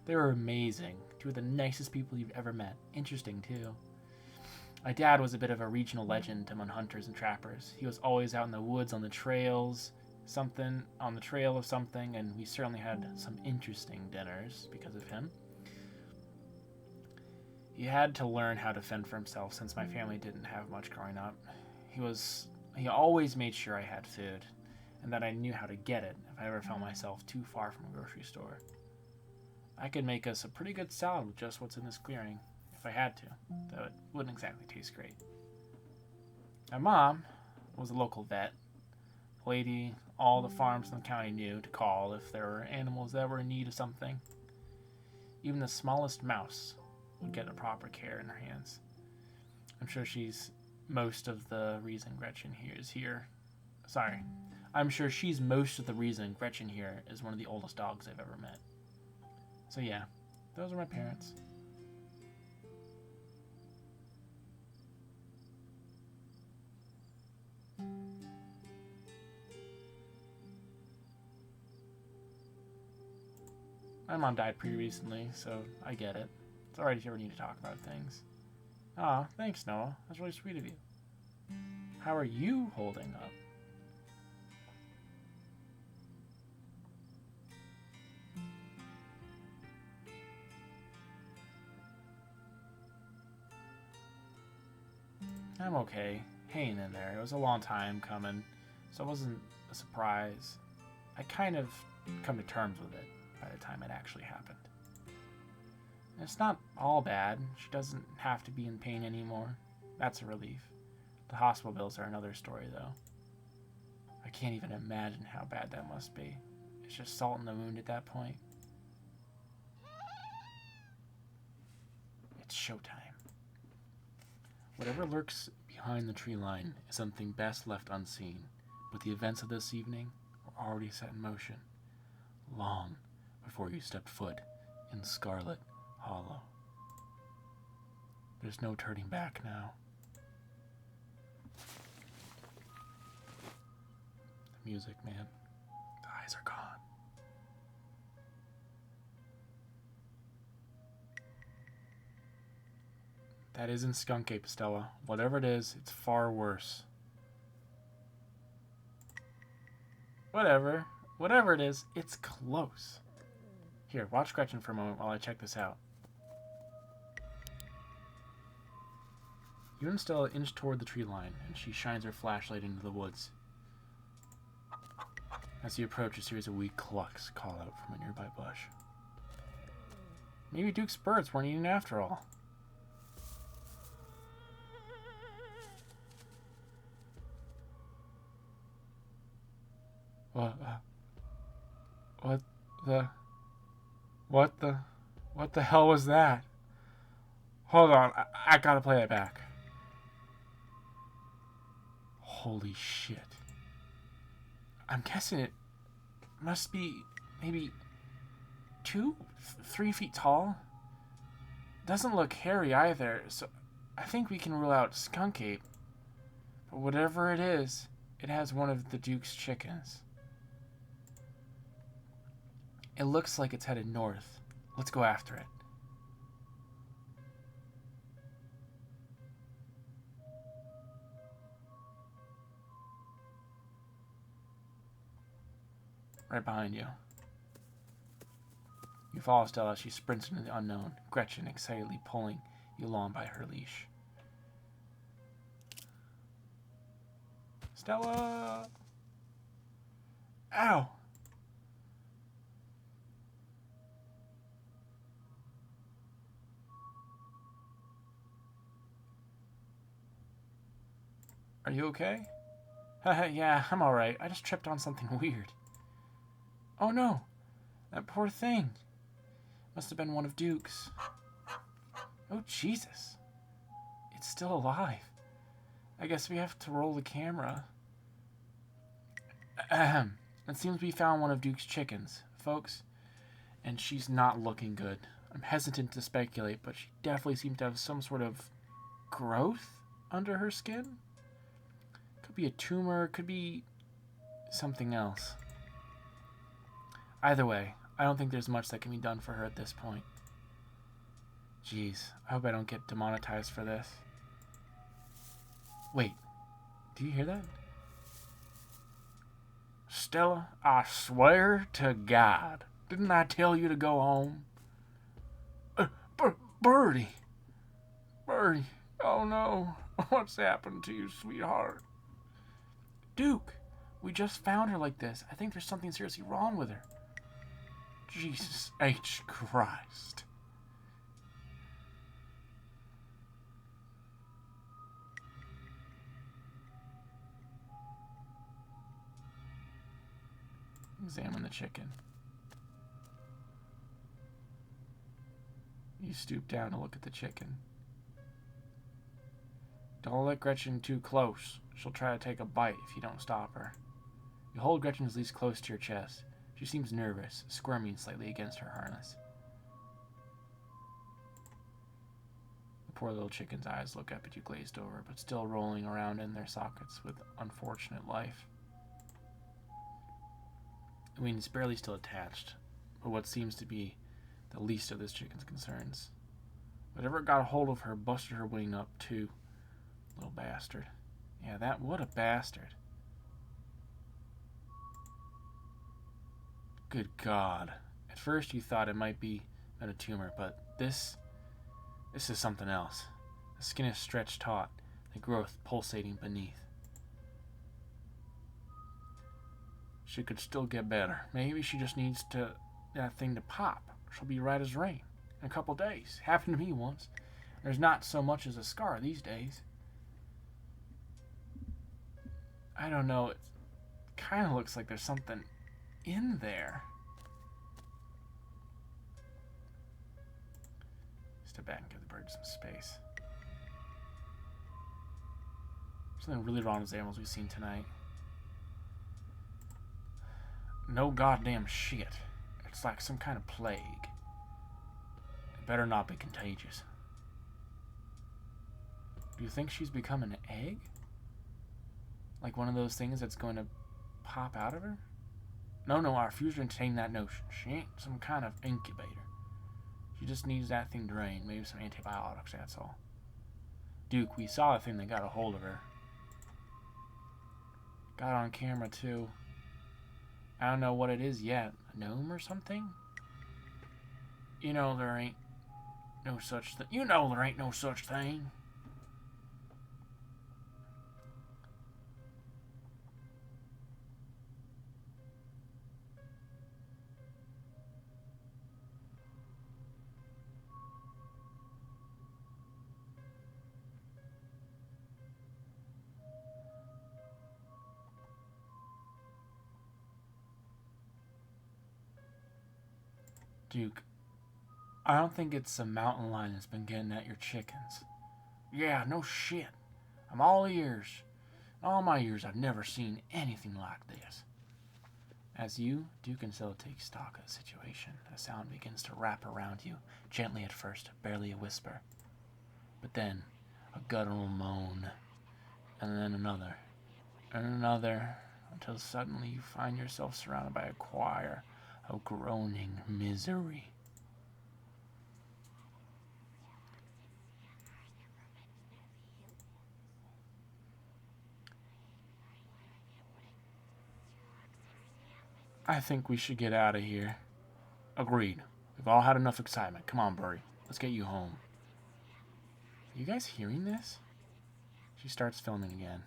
Speaker 1: They were amazing. Two of the nicest people you've ever met. Interesting, too. My dad was a bit of a regional legend among hunters and trappers. He was always out in the woods on the trails, on the trail of something, and we certainly had some interesting dinners because of him. He had to learn how to fend for himself since my family didn't have much growing up. He always made sure I had food, and that I knew how to get it if I ever found myself too far from a grocery store. I could make us a pretty good salad with just what's in this clearing, if I had to, though it wouldn't exactly taste great. My mom was a local vet, a lady all the farms in the county knew to call if there were animals that were in need of something. Even the smallest mouse would get the proper care in her hands. I'm sure she's most of the reason Gretchen here is here. I'm sure she's most of the reason Gretchen here is one of the oldest dogs I've ever met. So yeah, those are my parents. My mom died pretty recently, so I get it. It's alright if you ever need to talk about things. Aw, thanks, Noah. That's really sweet of you. How are you holding up? I'm okay. Hanging in there. It was a long time coming, so it wasn't a surprise. I kind of come to terms with it by the time it actually happened. And it's not all bad. She doesn't have to be in pain anymore. That's a relief. The hospital bills are another story, though. I can't even imagine how bad that must be. It's just salt in the wound at that point. It's showtime. Whatever lurks behind the tree line is something best left unseen, but the events of this evening were already set in motion, long before you stepped foot in Scarlet Hollow. There's no turning back now. The music, man. The eyes are gone. That isn't Skunk Ape, Stella. Whatever it is, it's far worse. Whatever. Whatever it is, it's close. Here, watch Gretchen for a moment while I check this out. You and Stella inch toward the tree line, and she shines her flashlight into the woods. As you approach, a series of weak clucks call out from a nearby bush. Maybe Duke's birds weren't eating after all. What the hell was that? Hold on, I gotta play it back. Holy shit. I'm guessing it must be maybe 3 feet tall. Doesn't look hairy either, so I think we can rule out skunk ape. But whatever it is, it has one of the Duke's chickens. It looks like it's headed north. Let's go after it. Right behind you. You follow Stella as she sprints into the unknown, Gretchen excitedly pulling you along by her leash. Stella! Ow! Are you okay? Yeah, I'm alright. I just tripped on something weird. Oh no! That poor thing! Must have been one of Duke's. Oh Jesus! It's still alive. I guess we have to roll the camera. Ahem. It seems we found one of Duke's chickens, folks. And she's not looking good. I'm hesitant to speculate, but she definitely seems to have some sort of growth under her skin. Could be a tumor, could be something else. Either way, I don't think there's much that can be done for her at this point. Jeez, I hope I don't get demonetized for this. Wait, do you hear that? Stella, I swear to God, didn't I tell you to go home? Birdie! Birdie, oh no, what's happened to you, sweetheart? Duke, we just found her like this. I think there's something seriously wrong with her. Jesus H. Christ. Examine the chicken. You stoop down to look at the chicken. Don't let Gretchen too close. She'll try to take a bite if you don't stop her. You hold Gretchen's leash close to your chest. She seems nervous, squirming slightly against her harness. The poor little chicken's eyes look up at you glazed over, but still rolling around in their sockets with unfortunate life. I mean, it's barely still attached, but what seems to be the least of this chicken's concerns. Whatever got a hold of her busted her wing up, too. Little bastard. Yeah, what a bastard. Good God. At first you thought it might be a tumor, but this is something else. The skin is stretched taut, the growth pulsating beneath. She could still get better. Maybe she just needs that thing to pop. She'll be right as rain in a couple days. Happened to me once. There's not so much as a scar these days. I don't know. It kind of looks like there's something in there. Step back and give the bird some space. Something really wrong with the animals we've seen tonight. No goddamn shit. It's like some kind of plague. It better not be contagious. Do you think she's become an egg? Like one of those things that's going to pop out of her? No, our future entertain that notion. She ain't some kind of incubator. She just needs that thing drained. Maybe some antibiotics, that's all. Duke, we saw the thing that got a hold of her. Got it on camera, too. I don't know what it is yet. A gnome or something? You know there ain't no such thing. You know there ain't no such thing. Duke, I don't think it's a mountain lion that's been getting at your chickens. Yeah, no shit. I'm all ears. In all my years, I've never seen anything like this. As you, Duke and Zilla take stock of the situation, a sound begins to wrap around you, gently at first, barely a whisper. But then, a guttural moan, and then another, and another, until suddenly you find yourself surrounded by a choir of groaning misery. I think we should get out of here. Agreed. We've all had enough excitement. Come on, Birdie. Let's get you home. Are you guys hearing this? She starts filming again.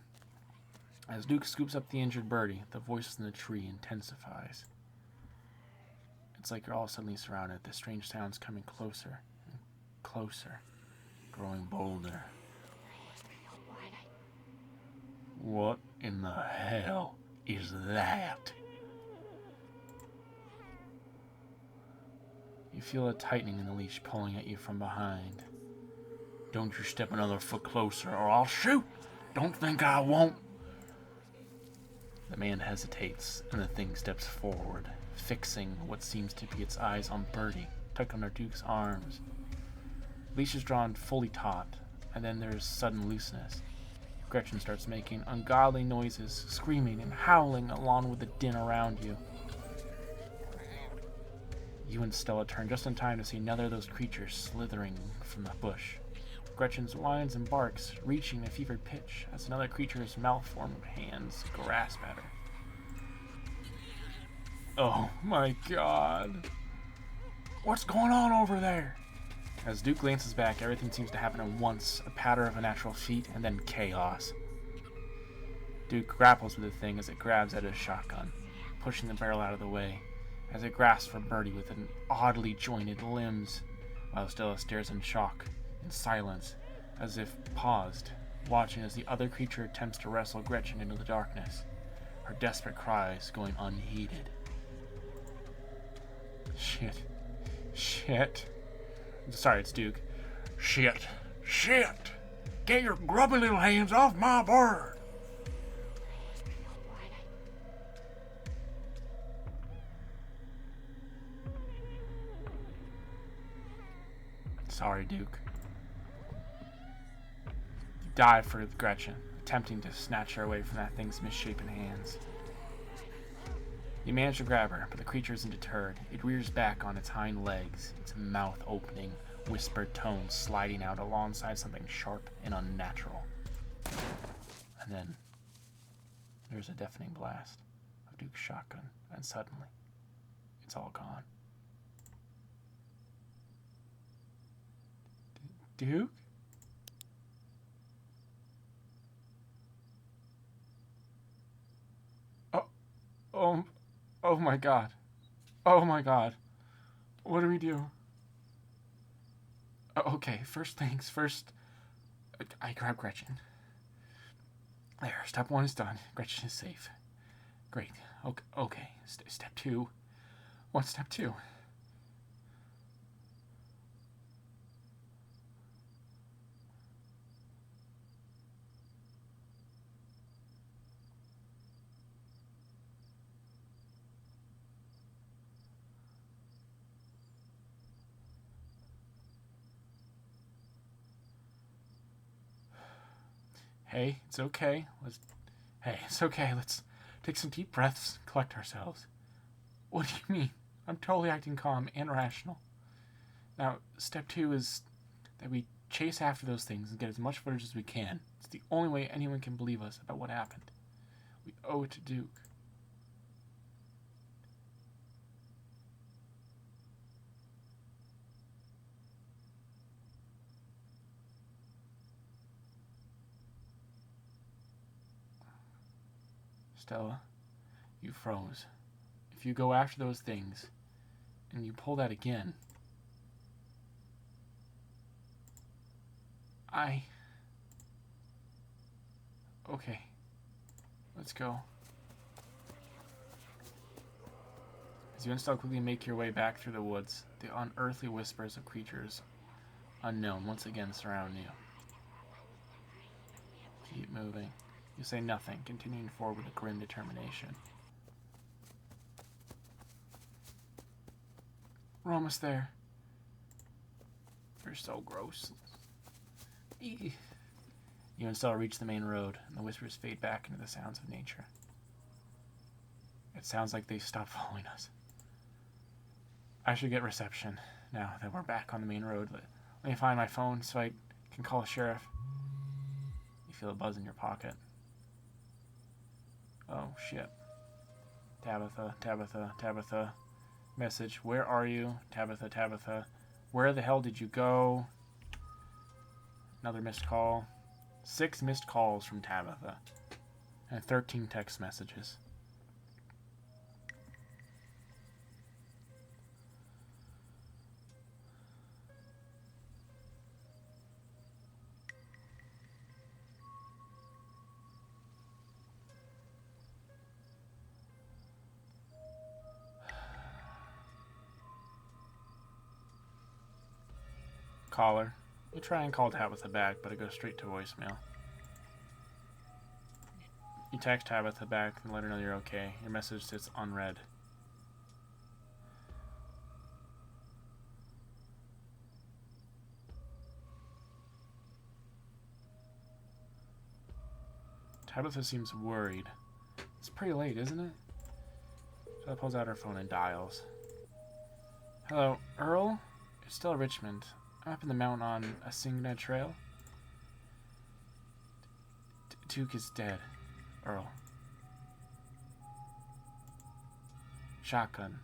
Speaker 1: As Duke scoops up the injured Birdie, the voices in the tree intensifies. It's like you're all suddenly surrounded. The strange sounds coming closer and closer, growing bolder. What in the hell is that? You feel a tightening in the leash pulling at you from behind. Don't you step another foot closer or I'll shoot! Don't think I won't! The man hesitates, and the thing steps forward, fixing what seems to be its eyes on Birdie, tucked under Duke's arms. Leash is drawn fully taut, and then there's sudden looseness. Gretchen starts making ungodly noises, screaming and howling along with the din around you. You and Stella turn just in time to see another of those creatures slithering from the bush. Gretchen whines and barks, reaching a fevered pitch as another creature's malformed hands grasp at her. Oh my god. What's going on over there? As Duke glances back, everything seems to happen at once, a patter of unnatural feet, and then chaos. Duke grapples with the thing as it grabs at his shotgun, pushing the barrel out of the way, as it grasps for Birdie with an oddly jointed limbs, while Stella stares in shock, in silence, as if paused, watching as the other creature attempts to wrestle Gretchen into the darkness, her desperate cries going unheeded. Shit. Shit. Sorry, it's Duke. Shit. Shit! Get your grubby little hands off my bird! Sorry, Duke. You dive for Gretchen, attempting to snatch her away from that thing's misshapen hands. You manage to grab her, but the creature isn't deterred. It rears back on its hind legs, its mouth opening, whispered tones sliding out alongside something sharp and unnatural. And then there's a deafening blast of Duke's shotgun, and suddenly it's all gone. Duke? Oh my god. Oh my god. What do we do? Okay, first things first. I grab Gretchen. There, step one is done. Gretchen is safe. Great. Okay. Step two. What's step two? Hey, it's okay. It's okay. Let's take some deep breaths, collect ourselves. What do you mean? I'm totally acting calm and rational. Now, step two is that we chase after those things and get as much footage as we can. It's the only way anyone can believe us about what happened. We owe it to Duke. Stella, you froze. If you go after those things, and you pull that again, Okay, let's go. As you quickly make your way back through the woods, the unearthly whispers of creatures unknown once again surround you. Keep moving. You say nothing, continuing forward with a grim determination. We're almost there. You're so gross. You and Stella reach the main road, and the whispers fade back into the sounds of nature. It sounds like they stopped following us. I should get reception now that we're back on the main road. Let me find my phone so I can call the sheriff. You feel a buzz in your pocket. Oh, shit. Tabitha, Tabitha, Tabitha. Message, where are you? Tabitha, Tabitha. Where the hell did you go? Another missed call. 6 missed calls from Tabitha. And 13 text messages. Caller. You try and call Tabitha back, but it goes straight to voicemail. You text Tabitha back and let her know you're okay. Your message sits unread. Tabitha seems worried. It's pretty late, isn't it? She pulls out her phone and dials. Hello, Earl? It's still Richmond. I'm up in the mountain on a Singna trail. Duke is dead, Earl. Shotgun.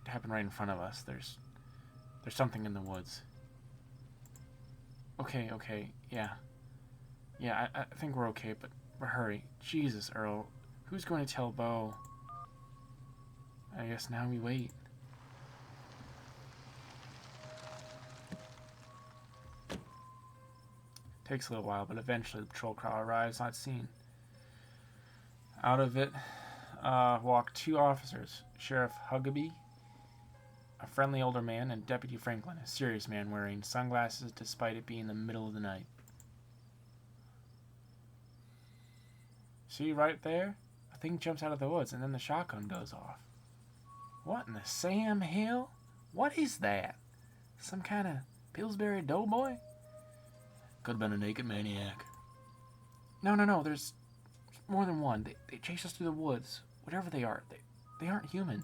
Speaker 1: It happened right in front of us. There's something in the woods. Okay, yeah. Yeah, I think we're okay, but hurry. Jesus, Earl. Who's going to tell Bo? I guess now we wait. Takes a little while, but eventually the patrol car arrives, not seen. Out of it walk 2 officers, Sheriff Hugaby, a friendly older man, and Deputy Franklin, a serious man wearing sunglasses despite it being the middle of the night. See right there? A thing jumps out of the woods, and then the shotgun goes off. What in the Sam Hill? What is that? Some kind of Pillsbury Doughboy? Could have been a naked maniac. No, there's more than one. They chase us through the woods. Whatever they are, they aren't human.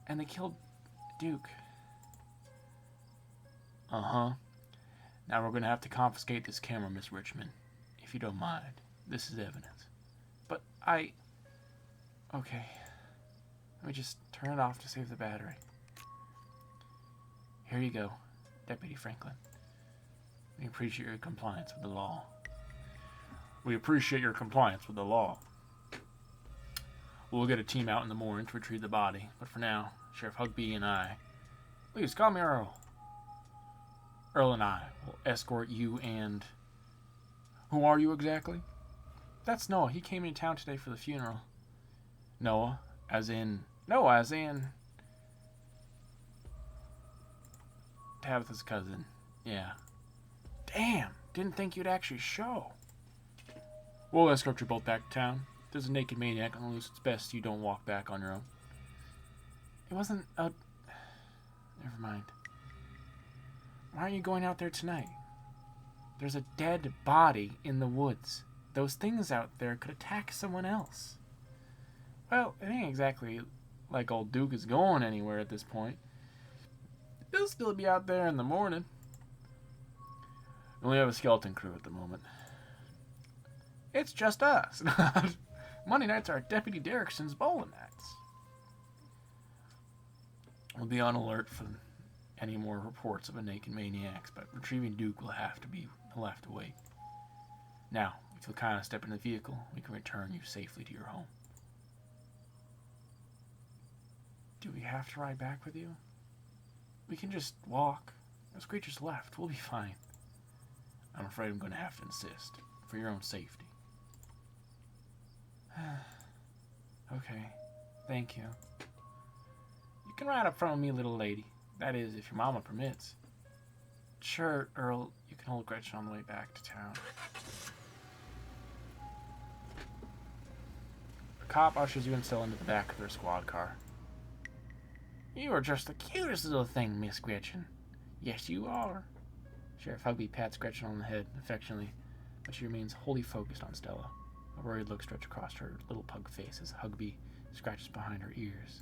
Speaker 1: And they killed Duke. Uh-huh. Now we're going to have to confiscate this camera, Miss Richmond. If you don't mind. This is evidence. But okay. Let me just turn it off to save the battery. Here you go, Deputy Franklin. We appreciate your compliance with the law. We appreciate your compliance with the law. We'll get a team out in the morning to retrieve the body, but for now, Sheriff Hugby and I... Please, call me Earl. Earl and I will escort you and... Who are you exactly? That's Noah. He came into town today for the funeral. Noah? As in... Tabitha's cousin. Yeah. Damn! Didn't think you'd actually show. We'll escort you both back to town. If there's a naked maniac on the loose, it's best you don't walk back on your own. It wasn't a... Never mind. Why aren't you going out there tonight? There's a dead body in the woods. Those things out there could attack someone else. Well, it ain't exactly like old Duke is going anywhere at this point. He'll still be out there in the morning. We only have a skeleton crew at the moment. It's just us. Monday nights are Deputy Derrickson's bowling nights. We'll be on alert for any more reports of a naked maniacs, but retrieving Duke will have to wait. Now, if you'll kind of step in the vehicle, we can return you safely to your home. Do we have to ride back with you? We can just walk. Those creatures left. We'll be fine. I'm afraid I'm going to have to insist, for your own safety. Okay. Thank you. can ride up front with me, little lady. That is, if your mama permits. Sure, Earl, you can hold Gretchen on the way back to town. The cop ushers you and Stella into the back of their squad car. You are just the cutest little thing, Miss Gretchen. Yes, you are. Sheriff Hugby pats Gretchen on the head affectionately, but she remains wholly focused on Stella. A worried look stretches across her little pug face as Hugby scratches behind her ears.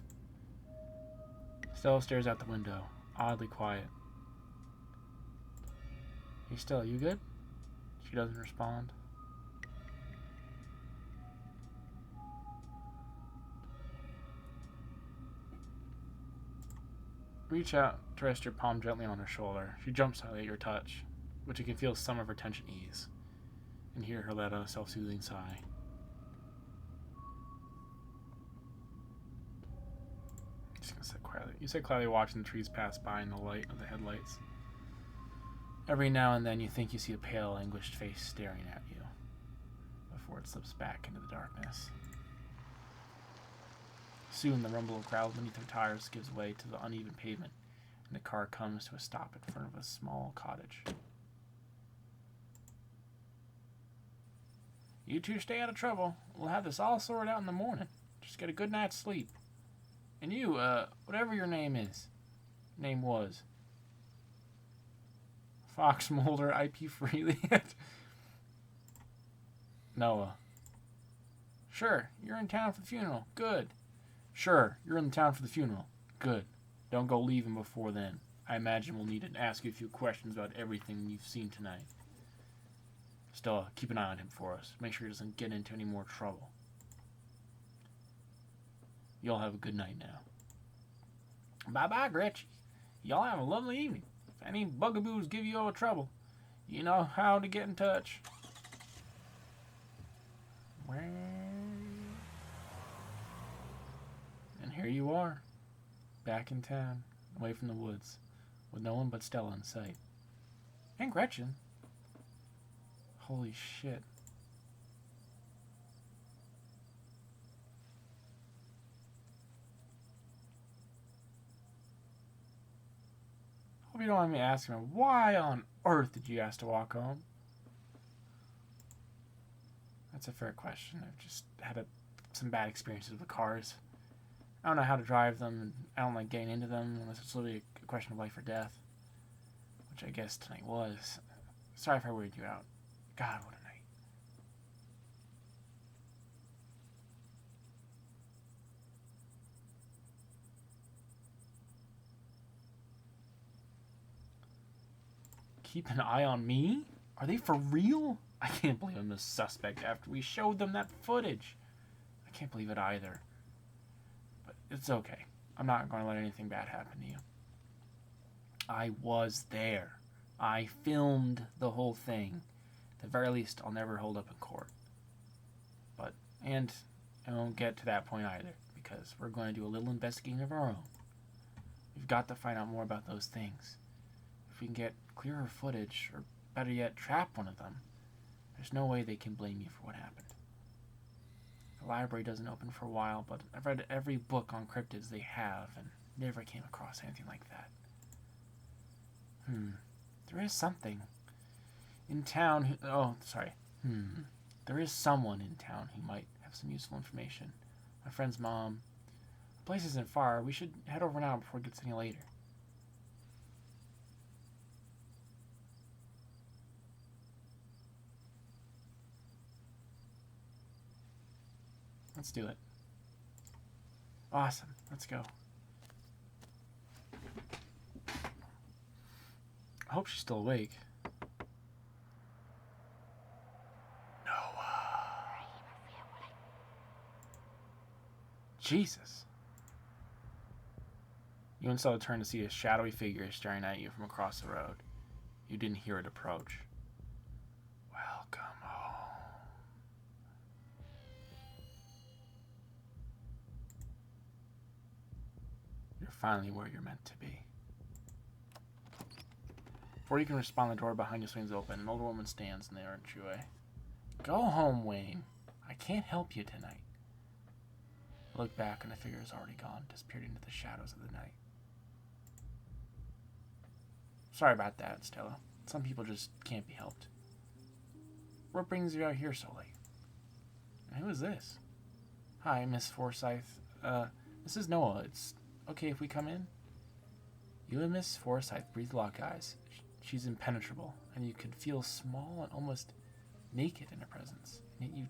Speaker 1: Stella stares out the window, oddly quiet. Hey, Stella, you good? She doesn't respond. Reach out to rest your palm gently on her shoulder. She jumps slightly at your touch, but you can feel some of her tension ease, and hear her let out a self-soothing sigh. Just gonna sit quietly. You sit quietly watching the trees pass by in the light of the headlights. Every now and then you think you see a pale, anguished face staring at you, before it slips back into the darkness. Soon the rumble of gravel beneath her tires gives way to the uneven pavement, and the car comes to a stop in front of a small cottage. You two stay out of trouble. We'll have this all sorted out in the morning. Just get a good night's sleep. And you, whatever your name was. Fox Mulder, IP Freely. Noah. Sure, you're in town for the funeral. Good. Sure, you're in town for the funeral. Good. Don't go leaving before then. I imagine we'll need to ask you a few questions about everything you've seen tonight. Stella, keep an eye on him for us. Make sure he doesn't get into any more trouble. Y'all have a good night now. Bye-bye, Gretchen. Y'all have a lovely evening. If any bugaboos give you all trouble, you know how to get in touch. And here you are, back in town, away from the woods, with no one but Stella in sight. And Gretchen. Holy shit. Hope you don't mind me asking, why on earth did you ask to walk home? That's a fair question. I've just had some bad experiences with cars. I don't know how to drive them, and I don't like getting into them unless it's literally a question of life or death. Which I guess tonight was. Sorry if I worried you out. God, what a night. Keep an eye on me? Are they for real? I can't believe I'm a suspect after we showed them that footage. I can't believe it either. But it's okay. I'm not going to let anything bad happen to you. I was there. I filmed the whole thing. At the very least, I'll never hold up in court. And I won't get to that point either, because we're going to do a little investigating of our own. We've got to find out more about those things. If we can get clearer footage, or better yet, trap one of them, there's no way they can blame you for what happened. The library doesn't open for a while, but I've read every book on cryptids they have, and never came across anything like that. There is something in town who... Oh, sorry. There is someone in town who might have some useful information. My friend's mom. The place isn't far. We should head over now before it gets any later. Let's do it. Awesome. Let's go. I hope she's still awake. Noah. Jesus. You and Stella turned to see a shadowy figure staring at you from across the road. You didn't hear it approach. Welcome home. You're finally where you're meant to be. Before you can respond, the door behind you swings open. An older woman stands in the entryway. Go home, Wayne. I can't help you tonight. I look back and the figure is already gone, disappeared into the shadows of the night. Sorry about that, Stella. Some people just can't be helped. What brings you out here so late? And who is this? Hi, Miss Forsyth. This is Noah. It's okay if we come in? You and Miss Forsyth breathe lock eyes. She's impenetrable, and you can feel small and almost naked in her presence, and yet you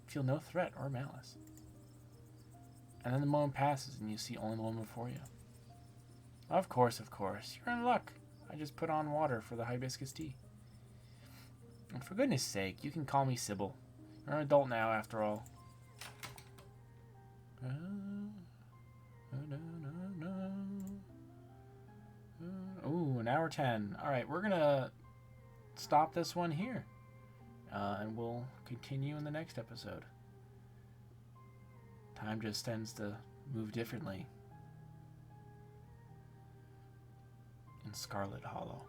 Speaker 1: feel no threat or malice. And then the moment passes, and you see only the one before you. Of course. You're in luck. I just put on water for the hibiscus tea. And for goodness sake, you can call me Sybil. You're an adult now, after all. Ooh, an hour 10. Alright, we're gonna stop this one here. And we'll continue in the next episode. Time just tends to move differently in Scarlet Hollow.